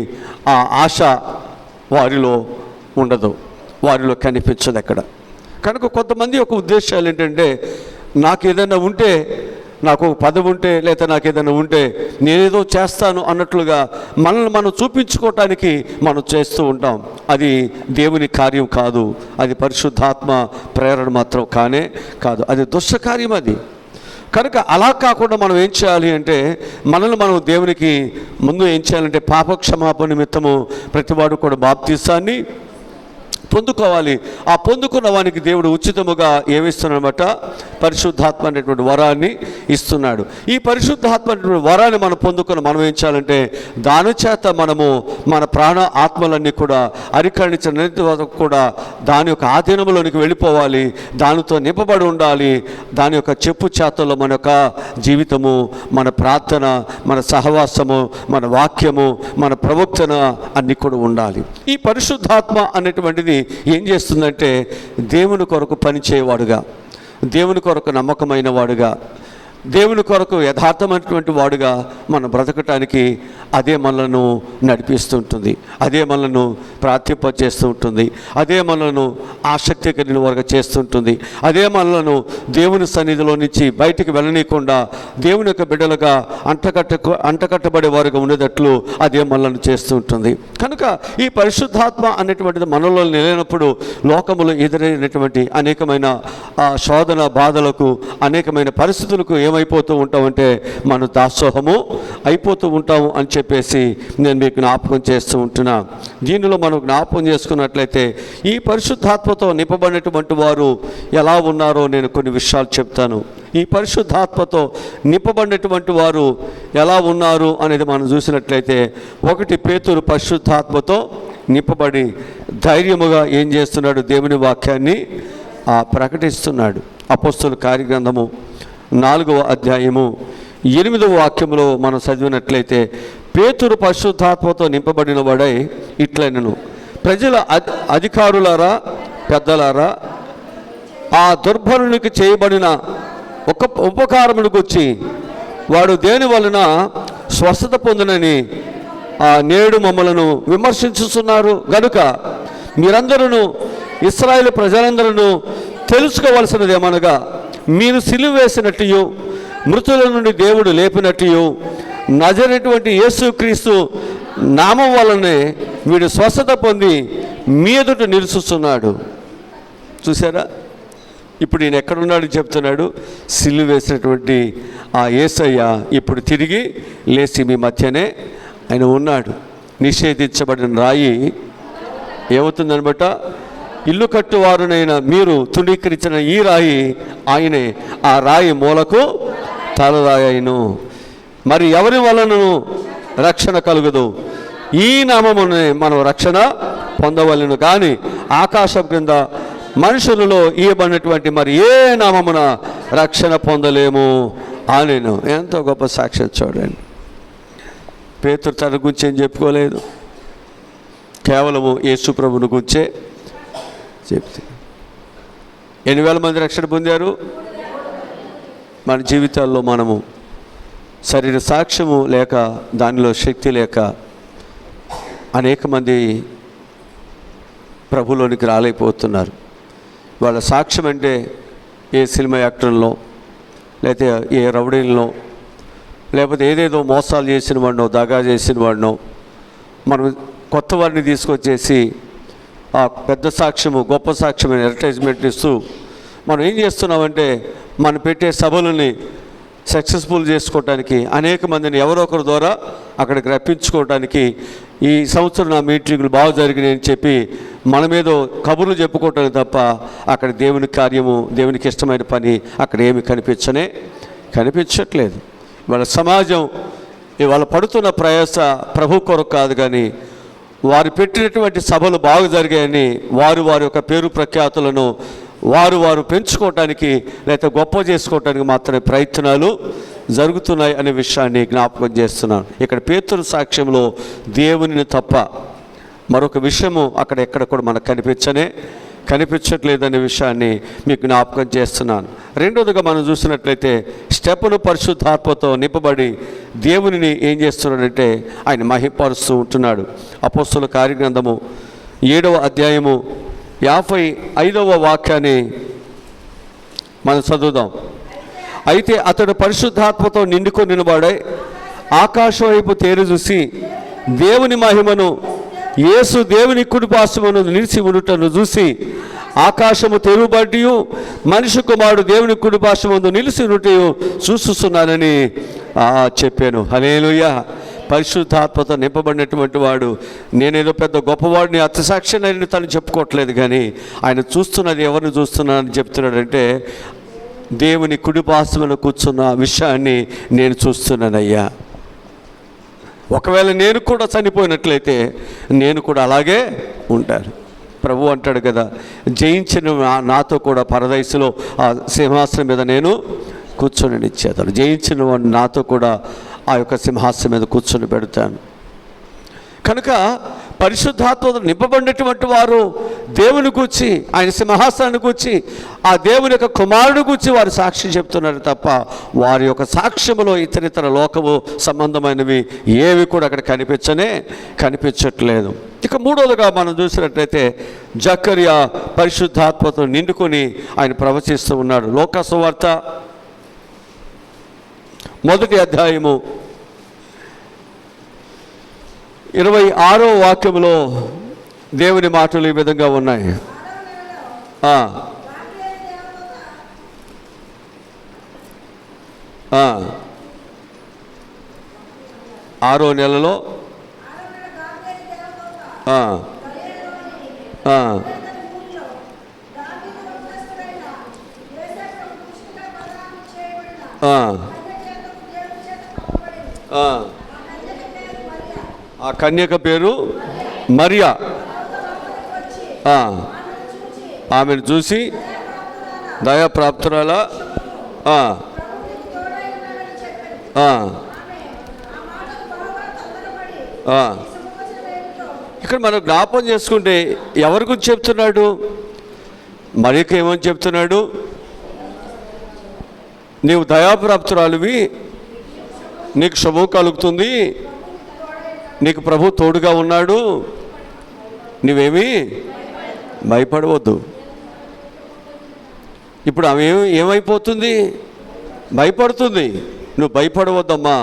ఆ ఆశ వారిలో ఉండదు, వారిలో కనిపించదు ఎక్కడ. కనుక కొంతమంది యొక్క ఉద్దేశాలు ఏంటంటే నాకు ఏదైనా ఉంటే, నాకు ఒక పదవి ఉంటే, లేదా నాకు ఏదైనా ఉంటే నేనేదో చేస్తాను అన్నట్లుగా మనల్ని మనం చూపించుకోవటానికి మనం చేస్తూ ఉంటాం. అది దేవుని కార్యం కాదు, అది పరిశుద్ధాత్మ ప్రేరణ మాత్రం కానే కాదు, అది దుష్ట కార్యం. అది కనుక అలా కాకుండా మనం ఏం చేయాలి అంటే, మనల్ని మనం దేవునికి ముందు ఏం చేయాలంటే పాపక్షమాపణ నిమిత్తము ప్రతివాడు కూడా బాప్తీసాన్ని పొందుకోవాలి. ఆ పొందుకున్న వానికి దేవుడు ఉచితముగా ఏమిస్తున్నాడన్నమాట, పరిశుద్ధాత్మ అనేటువంటి వరాన్ని ఇస్తున్నాడు. ఈ పరిశుద్ధాత్మ అనేటువంటి వరాన్ని మనం పొందుకున్న మనం ఏం చేయాలంటే, దాని చేత మనము మన ప్రాణ ఆత్మలన్నీ కూడా అరికరించిన కూడా దాని యొక్క ఆధీనంలోనికి వెళ్ళిపోవాలి, దానితో నింపబడి ఉండాలి. దాని యొక్క చెప్పు చేతల్లో మన యొక్క జీవితము, మన ప్రార్థన, మన సహవాసము, మన వాక్యము, మన ప్రవక్తన అన్నీ కూడా ఉండాలి. ఈ పరిశుద్ధాత్మ అనేటువంటిది ఏం చేస్తుందంటే, దేవుని కొరకు పనిచేయవాడుగా, దేవుని కొరకు నమ్మకమైన వాడుగా, దేవుని కొరకు యథార్థమైనటువంటి వాడుగా మనం బ్రతకటానికి అదే మనలను నడిపిస్తుంటుంది, అదే మనలను ప్రార్థింపచేస్తూ ఉంటుంది, అదే మనలను ఆసక్తి కలిగిన వారుగా చేస్తుంటుంది, అదే మనలను దేవుని సన్నిధిలో నుంచి బయటికి వెళ్ళనీయకుండా దేవుని యొక్క బిడ్డలుగా అంటకట్టబడే వారుగా ఉండేటట్లు అదే మనలను చేస్తూ ఉంటుంది. కనుక ఈ పరిశుద్ధాత్మ అనేటువంటిది మనలో నిలైనప్పుడు లోకములో ఎదురైనటువంటి అనేకమైన శోధన బాధలకు, అనేకమైన పరిస్థితులకు ఏమైపోతూ ఉంటామంటే మనం దాసోహము అయిపోతూ ఉంటాము అని చెప్పేసి నేను మీకు జ్ఞాపకం చేస్తూ ఉంటున్నా. దీనిలో మనం జ్ఞాపకం చేసుకున్నట్లయితే ఈ పరిశుద్ధాత్మతో నింపబడినటువంటి వారు ఎలా ఉన్నారో నేను కొన్ని విషయాలు చెప్తాను. ఈ పరిశుద్ధాత్మతో నింపబడినటువంటి వారు ఎలా ఉన్నారు అనేది మనం చూసినట్లయితే, 1 పేతురు పరిశుద్ధాత్మతో నింపబడి ధైర్యముగా ఏం చేస్తున్నాడు, దేవుని వాక్యాన్ని ప్రకటిస్తున్నాడు. అపోస్తలుల కార్యగ్రంథము 4వ అధ్యాయము 8వ వాక్యంలో మనం చదివినట్లయితే, పేతురు పరిశుద్ధాత్మతో నింపబడిన వాడై ఇట్లనెను, ప్రజల అధికారులారా, పెద్దలారా, ఆ దుర్బలునికి చేయబడిన ఒక ఉపకారమును గురించి వాడు దేని వలన స్వస్థత పొందునని నేడు మమ్మలను విమర్శించుతున్నారు గనుక మీరందరూ ఇశ్రాయేలు ప్రజలందరూ తెలుసుకోవలసినది ఏమనగా, మీరు సిలువ వేసినట్టు, మృతుల నుండి దేవుడు లేపినట్టు, నజరేటువంటి యేసుక్రీస్తు నామం వలనే వీడు స్వస్థత పొంది మీ ఎదుట నిలుస్తున్నాడు. చూసారా, ఇప్పుడు ఈయన ఎక్కడున్నాడు చెప్తున్నాడు, సిలువ వేసినటువంటి ఆ యేసయ్య ఇప్పుడు తిరిగి లేచి మీ మధ్యనే ఆయన ఉన్నాడు. నిషేధించబడిన రాయి ఏమవుతుందనమాట, ఇల్లు కట్టువారునైనా మీరు తుణీకరించిన ఈ రాయి ఆయనే ఆ రాయి మూలకు తలరాయను. మరి ఎవరి వలనను రక్షణ కలుగదు, ఈ నామమునే మనం రక్షణ పొందవలను, కానీ ఆకాశం క్రింద మనుషులలో ఇవ్వబడినటువంటి మరి ఏ నామమున రక్షణ పొందలేము అనేను. ఎంతో గొప్ప సాక్ష్యం చూడండి. పేతురు తన గురించి ఏం చెప్పుకోలేదు, కేవలము యేసు ప్రభుని గురించే చెప్తే 8,000 మంది రక్షణ పొందారు. మన జీవితాల్లో మనము శరీర సాక్ష్యము లేక, దానిలో శక్తి లేక అనేక మంది ప్రభులోనికి రాలేకపోతున్నారు. వాళ్ళ సాక్ష్యం అంటే ఏ సినిమా యాక్టర్లో, లేకపోతే ఏ రౌడీల్లో, లేకపోతే ఏదేదో మోసాలు చేసిన వాడినో, దగా చేసిన వాడినో మనం కొత్త వారిని తీసుకొచ్చేసి ఆ పెద్ద సాక్ష్యము, గొప్ప సాక్ష్యమైన అడ్వర్టైజ్మెంట్ ఇస్తూ మనం ఏం చేస్తున్నామంటే, మనం పెట్టే సభలని సక్సెస్ఫుల్ చేసుకోవటానికి, అనేక మందిని ఎవరో ఒకరి ద్వారా అక్కడికి రప్పించుకోవటానికి, ఈ సంవత్సరం నా మీటింగులు బాగా జరిగినాయని చెప్పి మన మీద కబుర్లు చెప్పుకోవటానికి తప్ప అక్కడ దేవుని కార్యము, దేవునికి ఇష్టమైన పని అక్కడ ఏమి కనిపించట్లేదు. వాళ్ళ సమాజం ఇవాళ పడుతున్న ప్రయాస ప్రభు కొరకు కాదు, కానీ వారు పెట్టినటువంటి సభలు బాగా జరిగాయని వారి యొక్క పేరు ప్రఖ్యాతులను వారు పెంచుకోవటానికి, లేకపోతే గొప్ప చేసుకోవటానికి మాత్రమే ప్రయత్నాలు జరుగుతున్నాయి అనే విషయాన్ని జ్ఞాపకం చేస్తున్నాను. ఇక్కడ పేతురు సాక్ష్యంలో దేవునిని తప్ప మరొక విషయము అక్కడ ఎక్కడ కూడా మనకు కనిపించట్లేదనే విషయాన్ని మీకు జ్ఞాపకం చేస్తున్నాను. రెండోదిగా మనం చూసినట్లయితే, స్టెఫను పరిశుద్ధాత్మతో నింపబడి దేవునిని ఏం చేస్తున్నాడంటే ఆయన మహిమపరుస్తూ ఉంటున్నాడు. అపోస్తలుల కార్యగ్రంథము 7వ అధ్యాయము 55వ వాక్యాన్ని మనం చదువుదాం. అయితే అతడు పరిశుద్ధాత్మతో నిండుకొని వాడై ఆకాశం వైపు తేరు చూసి దేవుని మహిమను, యేసు దేవుని కుడి పార్శ్వమున నిలిచి ఉండుటను చూసి ఆకాశము తెరుబడి మనిషి కుమారుడు దేవుని కుడి పార్శ్వమందు నిలిచినట్టు చూస్తున్నానని చెప్పాను. హల్లెలూయా. పరిశుద్ధాత్మతో నింపబడినటువంటి వాడు నేనేదో పెద్ద గొప్పవాడిని అర్థసాక్షిని తను చెప్పుకోవట్లేదు, కానీ ఆయన చూస్తున్నది ఎవరిని చూస్తున్నానని చెప్తున్నాడంటే దేవుని కుడి పార్శ్వమున కూర్చున్న విషయాన్ని నేను చూస్తున్నానయ్యా. ఒకవేళ నేను కూడా చనిపోయినట్లయితే నేను కూడా అలాగే ఉంటాను. ప్రభు అంటాడు కదా, జయించిన నాతో కూడా పరదైసులో ఆ సింహాసనం మీద నేను కూర్చొని నిచ్చేతాను. జయించిన వాడిని నాతో కూడా ఆ యొక్క సింహాసనం మీద కూర్చొని పెడతాను. కనుక పరిశుద్ధాత్మతో నింపబడినటువంటి వారు దేవుని గూర్చి, ఆయన సింహాసనాన్ని గూర్చి, ఆ దేవుని యొక్క కుమారుడు గూర్చి వారు సాక్ష్యం చెప్తున్నారు తప్ప వారి యొక్క సాక్ష్యములో ఇతరితర లోకము సంబంధమైనవి ఏవి కూడా అక్కడ కనిపించట్లేదు. ఇక మూడవదిగా మనం చూసినట్లయితే జకర్యా పరిశుద్ధాత్మతో నిండుకొని ఆయన ప్రవచిస్తూ ఉన్నాడు. లోకా సువార్త 1వ అధ్యాయము 26వ వాక్యములో దేవుని మాటలు ఈ విధంగా ఉన్నాయి. 6వ నెలలో ఆ కన్యక పేరు మరియా. ఆమెను చూసి దయాప్రాప్తురాలా, ఇక్కడ మనం జ్ఞాపం చేసుకుంటే ఎవరి గురించి చెప్తున్నాడు? మరియకి ఏమని చెప్తున్నాడు? నీవు దయాప్రాప్తురాలివి, నీకు శుభం కలుగుతుంది, నీకు ప్రభు తోడుగా ఉన్నాడు, నువ్వేమీ భయపడవద్దు. ఇప్పుడు ఆమె ఏమైపోతుంది? భయపడుతుంది. నువ్వు భయపడవద్దమ్మా,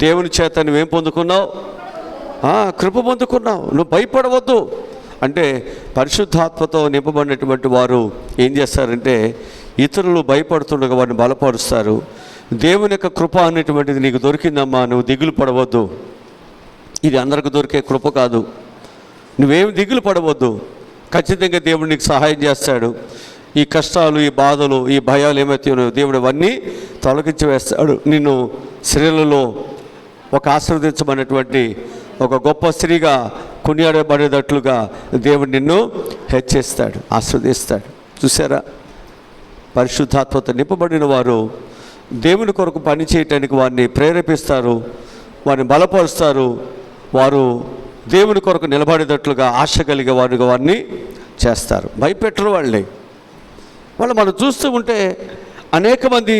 దేవుని చేత నువ్వేం పొందుకున్నావు? కృప పొందుకున్నావు, నువ్వు భయపడవద్దు అంటే పరిశుద్ధాత్మతో నింపబడినటువంటి వారు ఏం చేస్తారంటే ఇతరులు భయపడుతుండగా వారిని బలపరుస్తారు. దేవుని యొక్క కృప అనేటువంటిది నీకు దొరికిందమ్మా, నువ్వు దిగులు పడవద్దు, ఇది అందరికి దొరికే కృప కాదు, నువ్వేం దిగులు పడవద్దు, ఖచ్చితంగా దేవుడు నీకు సహాయం చేస్తాడు. ఈ కష్టాలు, ఈ బాధలు, ఈ భయాలు ఏమైతే ఉన్నాయో దేవుడు అవన్నీ తొలగించి వేస్తాడు. నిన్ను స్త్రీలలో ఒక ఆశీర్వదించబడినటువంటి ఒక గొప్ప స్త్రీగా కొనియాడబడేటట్లుగా దేవుడు నిన్ను హెచ్చిస్తాడు, ఆశీర్వదిస్తాడు. చూసారా, పరిశుద్ధాత్మతో నింపబడిన వారు దేవుని కొరకు పని చేయటానికి వారిని ప్రేరేపిస్తారు, వారిని బలపరుస్తారు. వారు దేవుని కొరకు నిలబడేటట్లుగా ఆశ కలిగే వారిగా వారిని చేస్తారు. భయపెట్టరు వాళ్ళు మనం చూస్తూ ఉంటే అనేక మంది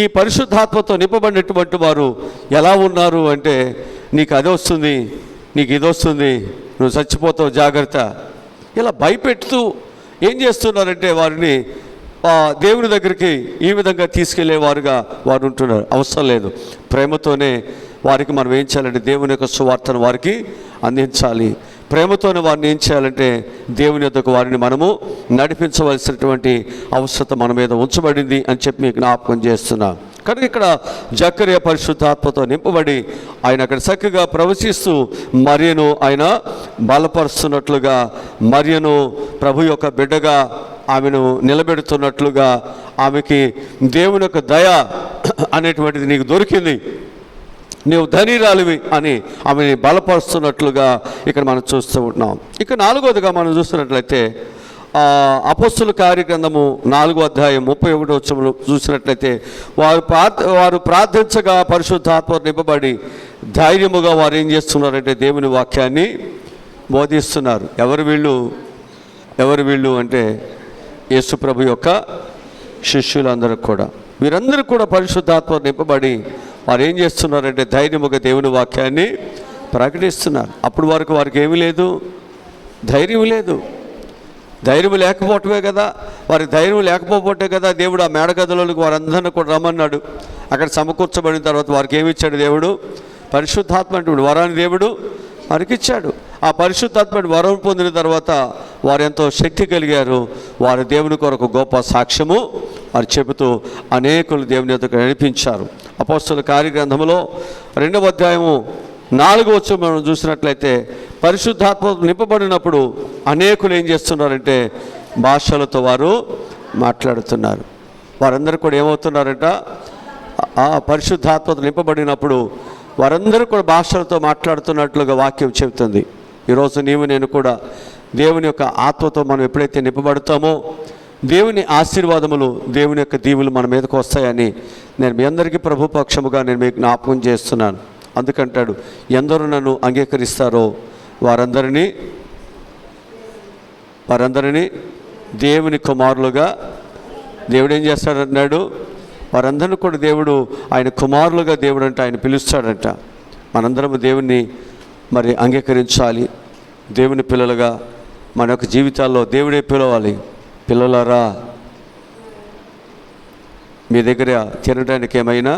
ఈ పరిశుద్ధాత్మతో నింపబడినటువంటి వారు ఎలా ఉన్నారు అంటే, నీకు అది వస్తుంది, నీకు ఇది వస్తుంది, నువ్వు చచ్చిపోతావు, జాగ్రత్త, ఇలా భయపెడుతూ ఏం చేస్తున్నారంటే వారిని దేవుని దగ్గరికి ఈ విధంగా తీసుకెళ్లేవారుగా వారు ఉంటున్నారు. అవసరం లేదు, ప్రేమతోనే వారికి మనం ఏం చేయాలంటే దేవుని యొక్క సువార్తను వారికి అందించాలి. ప్రేమతోనే వారిని ఏం చేయాలంటే దేవుని యొద్దకు వారిని మనము నడిపించవలసినటువంటి అవసరత మన మీద ఉంచబడింది అని చెప్పి మీకు జ్ఞాపకం చేస్తున్నాను. కనుక ఇక్కడ జకర్యా పరిశుద్ధాత్మతో నింపబడి ఆయన అక్కడ చక్కగా ప్రవచిస్తూ మరియను ఆయన బలపరుస్తున్నట్లుగా, మరియను ప్రభు యొక్క బిడ్డగా ఆమెను నిలబెడుతున్నట్లుగా, ఆమెకి దేవుని యొక్క దయ అనేటువంటిది నీకు దొరికింది, నీవు ధనిరాలివి అని ఆమెని బలపరుస్తున్నట్లుగా ఇక్కడ మనం చూస్తూ ఉంటున్నాం. ఇక 4వదిగా మనం చూస్తున్నట్లయితే అపోస్తుల కార్యగ్రంథము 4వ అధ్యాయం 31వ వచనంలో చూసినట్లయితే వారు ప్రార్థించగా పరిశుద్ధాత్మ నింపబడి ధైర్యముగా వారు ఏం చేస్తున్నారంటే దేవుని వాక్యాన్ని బోధిస్తున్నారు. ఎవరు వీళ్ళు అంటే యేసు ప్రభు యొక్క శిష్యులందరూ కూడా, వీరందరూ కూడా పరిశుద్ధాత్మ నింపబడి వారు ఏం చేస్తున్నారంటే ధైర్యముగా దేవుని వాక్యాన్ని ప్రకటిస్తున్నారు. అప్పుడు వారికి ఏమీ లేదు, ధైర్యం లేదు. ధైర్యం లేకపోవటమే కదా, వారికి ధైర్యం లేకపోతే కదా దేవుడు ఆ మేడగదిలోకి వారందరినీ కూడా రమ్మన్నాడు. అక్కడ సమకూర్చబడిన తర్వాత వారికి ఏమి ఇచ్చాడు దేవుడు? పరిశుద్ధాత్మ అంటే వరాన్ని దేవుడు వారికి ఇచ్చాడు. ఆ పరిశుద్ధాత్మ వరం పొందిన తర్వాత వారు ఎంతో శక్తి కలిగారు. వారు దేవుని కొరకు గొప్ప సాక్ష్యము వారు చెబుతూ అనేకులు దేవుని యొద్దకు నడిపించారు. అపోస్తలుల కార్యగ్రంథములో 2వ అధ్యాయము 4వ వచనం మనం చూసినట్లయితే పరిశుద్ధాత్మ నింపబడినప్పుడు అనేకులు ఏం చేస్తున్నారంటే భాషలతో వారు మాట్లాడుతున్నారు. వారందరూ కూడా ఏమవుతున్నారంట, ఆ పరిశుద్ధాత్మతో నింపబడినప్పుడు వారందరూ కూడా భాషలతో మాట్లాడుతున్నట్లుగా వాక్యం చెబుతుంది. ఈరోజు నీవు నేను కూడా దేవుని యొక్క ఆత్మతో మనం ఎప్పుడైతే నింపబడతామో దేవుని ఆశీర్వాదములు, దేవుని యొక్క దీవులు మన మీదకు వస్తాయని నేను మీ అందరికీ ప్రభుపక్షముగా నేను మీకు జ్ఞాపకం చేస్తున్నాను. అందుకంటాడు, ఎందరూ నన్ను అంగీకరిస్తారో వారందరినీ దేవుని కుమారులుగా దేవుడు ఏం చేస్తాడన్నాడు, వారందరినీ కూడా దేవుడు ఆయన కుమారులుగా దేవుడు అంటే ఆయన పిలుస్తాడంట. మనందరము దేవుణ్ణి మరి అంగీకరించాలి. దేవుని పిల్లలుగా మన యొక్క జీవితాల్లో దేవుడే పిలవాలి. పిల్లలారా, మీ దగ్గర తినడానికి ఏమైనా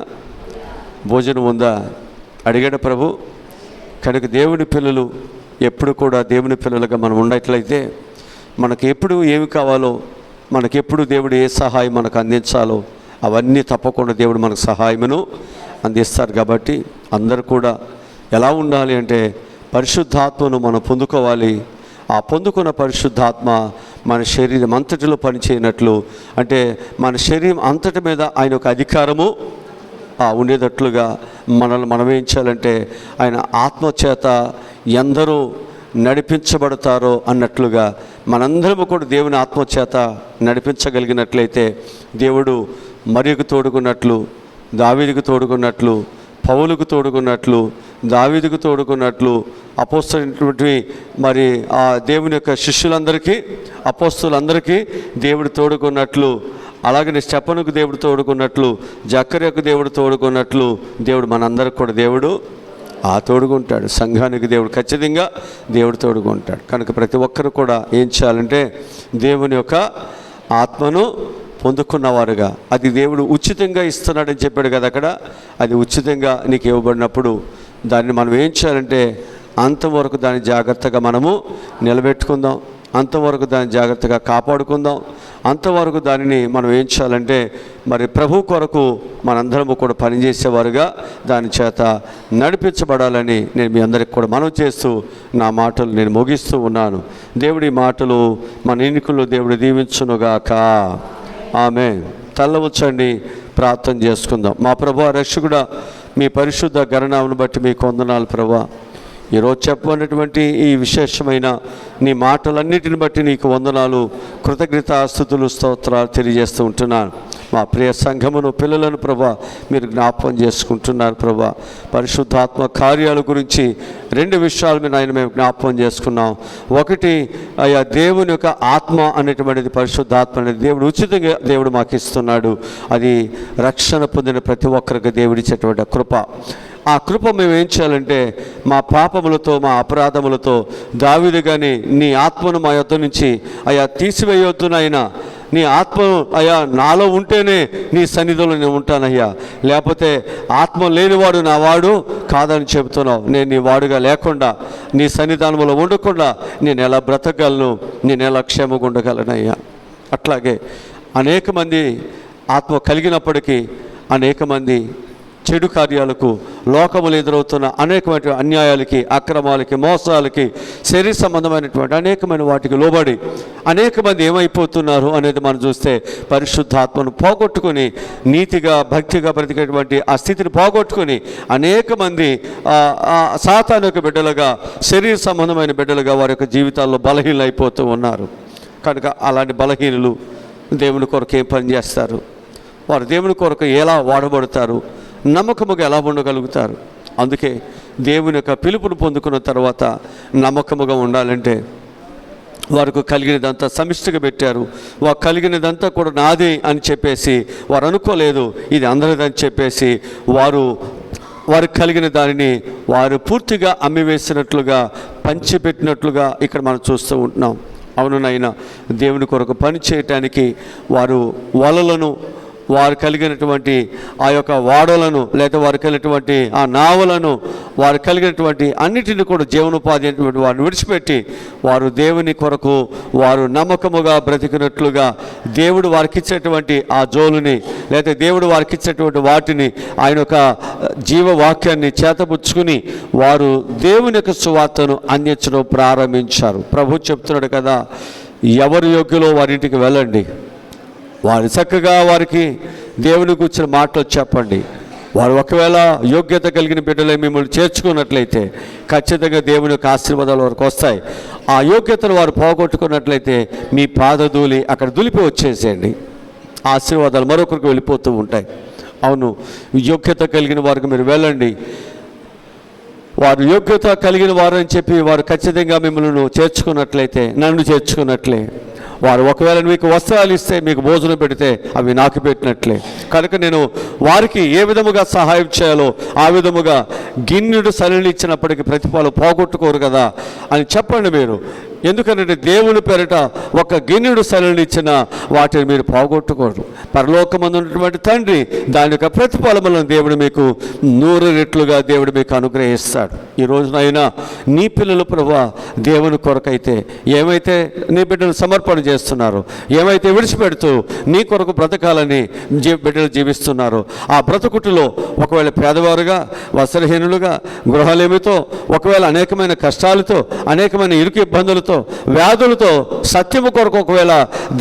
భోజనం ఉందా అడిగాడు ప్రభు. కనుక దేవుని పిల్లలు ఎప్పుడు కూడా దేవుని పిల్లలుగా మనం ఉన్నట్లయితే మనకు ఎప్పుడు ఏమి కావాలో, మనకెప్పుడు దేవుడు ఏ సహాయం మనకు అందించాలో అవన్నీ తప్పకుండా దేవుడు మనకు సహాయమును అందిస్తారు. కాబట్టి అందరూ కూడా ఎలా ఉండాలి అంటే పరిశుద్ధాత్మను మనం పొందుకోవాలి. ఆ పొందుకున్న పరిశుద్ధాత్మ మన శరీరం అంతటిలో పనిచేయనట్లు, అంటే మన శరీరం అంతటి మీద ఆయన ఒక అధికారము ఉండేటట్లుగా మనం ఏం చేయాలంటే ఆయన ఆత్మచేత ఎందరూ నడిపించబడతారో అన్నట్లుగా మనందరము కూడా దేవుని ఆత్మచేత నడిపించగలిగినట్లయితే దేవుడు మరియకు తోడుకున్నట్లు, దావీదుకు తోడుకున్నట్లు, పౌలుకు తోడుకున్నట్లు, దావీదుకు తోడుకున్నట్లు, అపోస్తలులైనటువంటి మరి ఆ దేవుని యొక్క శిష్యులందరికీ, అపోస్తలులందరికీ దేవుడు తోడుకున్నట్లు, అలాగనే స్టెఫనుకు దేవుడు తోడుకున్నట్లు, జకర్యాకు దేవుడు తోడుకున్నట్లు దేవుడు మనందరికి కూడా దేవుడు తోడుకుంటాడు. సంఘానికి దేవుడు ఖచ్చితంగా దేవుడు తోడుకుంటాడు. కనుక ప్రతి ఒక్కరు కూడా ఏం చేయాలంటే దేవుని యొక్క ఆత్మను పొందుకున్నవారుగా, అది దేవుడు ఉచితంగా ఇస్తున్నాడని చెప్పాడు కదా అక్కడ, అది ఉచితంగా నీకు ఇవ్వబడినప్పుడు దాన్ని మనం ఏం చేయాలంటే అంతవరకు దాన్ని జాగ్రత్తగా మనము నిలబెట్టుకుందాం, అంతవరకు దాన్ని జాగ్రత్తగా కాపాడుకుందాం, అంతవరకు దానిని మనం ఏం చేయాలంటే మరి ప్రభు కొరకు మనందరము కూడా పనిచేసేవారుగా దాని చేత నడిపించబడాలని నేను మీ అందరికి కూడా మనవి చేస్తూ నా మాటలు నేను ముగిస్తూ ఉన్నాను. దేవుడి మాటలు మన ఎన్నికల్లో దేవుడు దీవించునుగాక. ఆమేన్. తల్ల వచ్చండి, ప్రార్థన చేసుకుందాం. మా ప్రభువా రక్షకుడా, మీ పరిశుద్ధ గణనామను బట్టి మీకు వందనాలు ప్రభువా. ఈరోజు చెప్పబడినటువంటి ఈ విశేషమైన నీ మాటలన్నిటిని బట్టి నీకు వందనాలు, కృతజ్ఞతాస్తుతులు, స్తోత్రాలు తెలియజేస్తూ ఉంటున్నాను. మా ప్రియ సంఘమును, పిల్లలను ప్రభా మీరు జ్ఞాపకం చేసుకుంటున్నారు ప్రభా. పరిశుద్ధాత్మ కార్యాల గురించి 2 విషయాలు మేము జ్ఞాపకం చేసుకున్నాం. ఒకటి, అయ్యా దేవుని యొక్క ఆత్మ అనేటువంటిది, పరిశుద్ధాత్మ అనేది దేవుడు ఉచితంగా దేవుడు మాకు ఇస్తున్నాడు. అది రక్షణ పొందిన ప్రతి ఒక్కరికి దేవుడిచ్చేటువంటి కృప. ఆ కృప మేము ఏం చేయాలంటే మా పాపములతో, మా అపరాధములతో దావీదు కానీ నీ ఆత్మను మా యొద్ద నుంచి అయ్యా తీసివేయొద్దునైనా, నీ ఆత్మ అయ్యా నాలో ఉంటేనే నీ సన్నిధిలో నేను ఉంటానయ్యా, లేకపోతే ఆత్మ లేనివాడు నా వాడు కాదని చెబుతున్నావు. నేను నీ వాడుగా లేకుండా, నీ సన్నిధానంలో ఉండకుండా నేను ఎలా బ్రతకగలను, నేను ఎలా క్షేమంగా ఉండగలనయ్యా. అట్లాగే అనేక మంది ఆత్మ కలిగినప్పటికీ అనేక మంది చెడు కార్యాలకు, లోకములు ఎదురవుతున్న అనేకమైన అన్యాయాలకి, అక్రమాలకి, మోసాలకి, శరీర సంబంధమైనటువంటి అనేకమైన వాటికి లోబడి అనేక మంది ఏమైపోతున్నారు అనేది మనం చూస్తే పరిశుద్ధాత్మను పోగొట్టుకొని నీతిగా, భక్తిగా బ్రతికేటువంటి ఆ స్థితిని పోగొట్టుకొని అనేక మంది సాతాను యొక్క బిడ్డలుగా, శరీర సంబంధమైన బిడ్డలుగా వారి యొక్క జీవితాల్లో బలహీనలు అయిపోతూ ఉన్నారు. కనుక అలాంటి బలహీనులు దేవుని కొరకు ఏం పని చేస్తారు? వారు దేవుని కొరకు ఎలా వాడబడతారు? నమ్మకముగా ఎలా ఉండగలుగుతారు? అందుకే దేవుని యొక్క పిలుపును పొందుకున్న తర్వాత నమ్మకముగా ఉండాలంటే వారికి కలిగినదంతా సమిష్టిగా పెట్టారు. వారు కలిగినదంతా కూడా నాదే అని చెప్పేసి వారు అనుకోలేదు, ఇది అందరిదని చెప్పేసి వారికి కలిగిన దానిని వారు పూర్తిగా అమ్మివేసినట్లుగా, పంచిపెట్టినట్లుగా ఇక్కడ మనం చూస్తూ ఉంటున్నాం. అవును నాయనా, దేవుని కొరకు పని చేయటానికి వారు వలలను, వారు కలిగినటువంటి ఆ యొక్క వాడలను, లేదా వారు కలిగినటువంటి ఆ నావలను, వారు కలిగినటువంటి అన్నిటిని కూడా జీవనోపాధి అయినటువంటి వారిని విడిచిపెట్టి వారు దేవుని కొరకు వారు నమ్మకముగా బ్రతికినట్లుగా దేవుడు వారికి ఇచ్చేటువంటి ఆ జోలుని, లేదా దేవుడు వారికి ఇచ్చేటువంటి వాటిని, ఆయన యొక్క జీవవాక్యాన్ని చేతపుచ్చుకుని వారు దేవుని యొక్క సువార్తను అందించడం ప్రారంభించారు. ప్రభు చెప్తున్నాడు కదా, ఎవరు యోగ్యులో వారింటికి వెళ్ళండి, వారు చక్కగా వారికి దేవుని గురించిన మాటలు చెప్పండి. వారు ఒకవేళ యోగ్యత కలిగిన బిడ్డలే మిమ్మల్ని చేర్చుకున్నట్లయితే ఖచ్చితంగా దేవుని యొక్క ఆశీర్వాదాలు వారికి వస్తాయి. ఆ యోగ్యతను వారు పోగొట్టుకున్నట్లయితే మీ పాదధూళి అక్కడ దులిపి వచ్చేసేయండి, ఆశీర్వాదాలు మరొకరికి వెళ్ళిపోతూ ఉంటాయి. అవును, యోగ్యత కలిగిన వారికి మీరు వెళ్ళండి, వారు యోగ్యత కలిగిన వారు అని చెప్పి వారు ఖచ్చితంగా మిమ్మల్ని చేర్చుకున్నట్లయితే, నన్ను చేర్చుకున్నట్లే. వారు ఒకవేళ మీకు వస్త్రాలు ఇస్తే, మీకు భోజనం పెడితే అవి నాకు పెట్టినట్లే. కనుక నేను వారికి ఏ విధముగా సహాయం చేయాలో ఆ విధముగా గిన్నెడు సలిని ఇచ్చినప్పటికీ ప్రతిఫలం పోగొట్టుకోరు కదా అని చెప్పండి మీరు. ఎందుకంటే దేవుని పేరిట ఒక గిన్నెడు సలిని ఇచ్చిన వాటిని మీరు పోగొట్టుకోరు. పరలోకమందు ఉన్నటువంటి తండ్రి దాని యొక్క ప్రతిఫలములను దేవుడు మీకు 100 రెట్లుగా దేవుడు మీకు అనుగ్రహిస్తాడు. ఈ రోజునైనా నీ పిల్లలు ప్రభువా దేవుని కొరకైతే ఏమైతే నీ బిడ్డలు సమర్పణ చేస్తున్నారు, ఏమైతే విడిచిపెడుతూ నీ కొరకు బ్రతకాలని బిడ్డలు జీవిస్తున్నారు, ఆ బ్రతుకుటిలో ఒకవేళ పేదవారుగా, వస్త్రహీనులుగా, గృహలేమితో, ఒకవేళ అనేకమైన కష్టాలతో, అనేకమైన ఇరుకు ఇబ్బందులతో, వ్యాధులతో, సత్యము కొరకు ఒకవేళ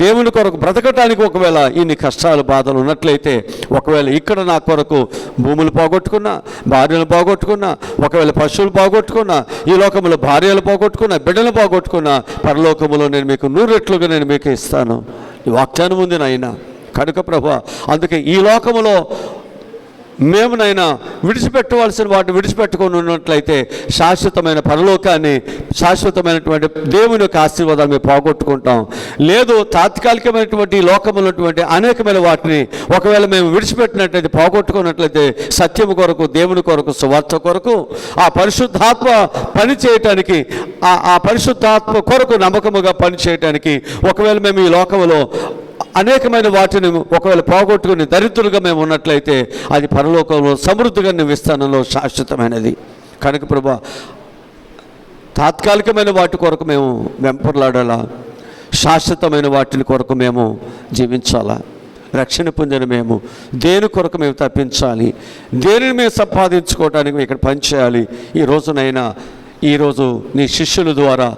దేవుని కొరకు బ్రతకటానికి ఒకవేళ ఇన్ని కష్టాలు బాధలు ఉన్నట్లయితే, ఒకవేళ ఇక్కడ నా కొరకు భూములు పోగొట్టుకున్నా, భార్యలు పోగొట్టుకున్నా, ఒకవేళ పశువులు పోగొట్టుకున్నా, ఈ లోకంలో భార్యలు పోగొట్టుకున్నా, బిడ్డలు పోగొట్టుకున్నా, పరలోకములో నేను మీకు 100 రెట్లుగా నేను మీకు ఇస్తాను. ఈ వాగ్దానం ఉంది నాయనా. కనుక ప్రభువా, అందుకే ఈ లోకములో మేమునైనా విడిచిపెట్టవలసిన వాటిని విడిచిపెట్టుకొని ఉన్నట్లయితే శాశ్వతమైన పరలోకాన్ని, శాశ్వతమైనటువంటి దేవుని యొక్క ఆశీర్వాదాన్ని మేము పోగొట్టుకుంటాం. లేదు, తాత్కాలికమైనటువంటి లోకమున్నటువంటి అనేకమైన వాటిని ఒకవేళ మేము విడిచిపెట్టినట్లయితే, పోగొట్టుకున్నట్లయితే సత్యము కొరకు, దేవుని కొరకు, సువార్త కొరకు, ఆ పరిశుద్ధాత్మ పని చేయటానికి, ఆ పరిశుద్ధాత్మ కొరకు నమ్మకముగా పని చేయటానికి ఒకవేళ మేము ఈ లోకములో అనేకమైన వాటిని ఒకవేళ పోగొట్టుకుని దరిద్రులుగా మేము ఉన్నట్లయితే అది పరలోకంలో సమృద్ధిగా నివిస్తానంలో శాశ్వతమైనది. కనుక ప్రభువా, తాత్కాలికమైన వాటి కొరకు మేము వెంపర్లాడాలా, శాశ్వతమైన వాటిని కొరకు మేము జీవించాలా. రక్షణ పొందిన మేము దేని కొరకు మేము తప్పించాలి, దేనిని మేము సంపాదించుకోవడానికి మేము ఇక్కడ పనిచేయాలి. ఈరోజు నీ శిష్యుల ద్వారా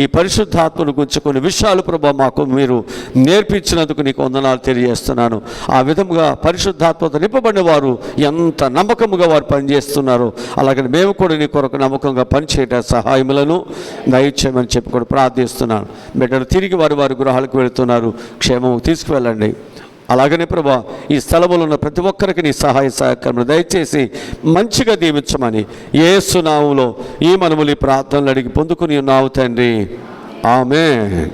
ఈ పరిశుద్ధాత్మను గురించి కొన్ని విషయాలు ప్రభువా మాకు మీరు నేర్పించినందుకు నీకు వందనాలు తెలియజేస్తున్నాను. ఆ విధముగా పరిశుద్ధాత్మతో నింపబడిన వారు ఎంత నమ్మకముగా వారు పనిచేస్తున్నారు, అలాగే మేము కూడా నీ కొరకు నమ్మకంగా పనిచేయట సహాయములను దయచేయమని చెప్పి కూడా ప్రార్థిస్తున్నాను. బిడ్డలు తిరిగి వారి గృహాలకు వెళుతున్నారు, క్షేమము తీసుకువెళ్ళండి. అలాగనే ప్రభా, ఈ స్థలములో ఉన్న ప్రతి ఒక్కరికి నీ సహాయ సహకారం దయచేసి మంచిగా దీవించమని యేసు నామములో ఈ మనములు ఈ ప్రార్థనలు అడిగి పొందుకుని ఉన్నావు తండ్రి. ఆమేన్.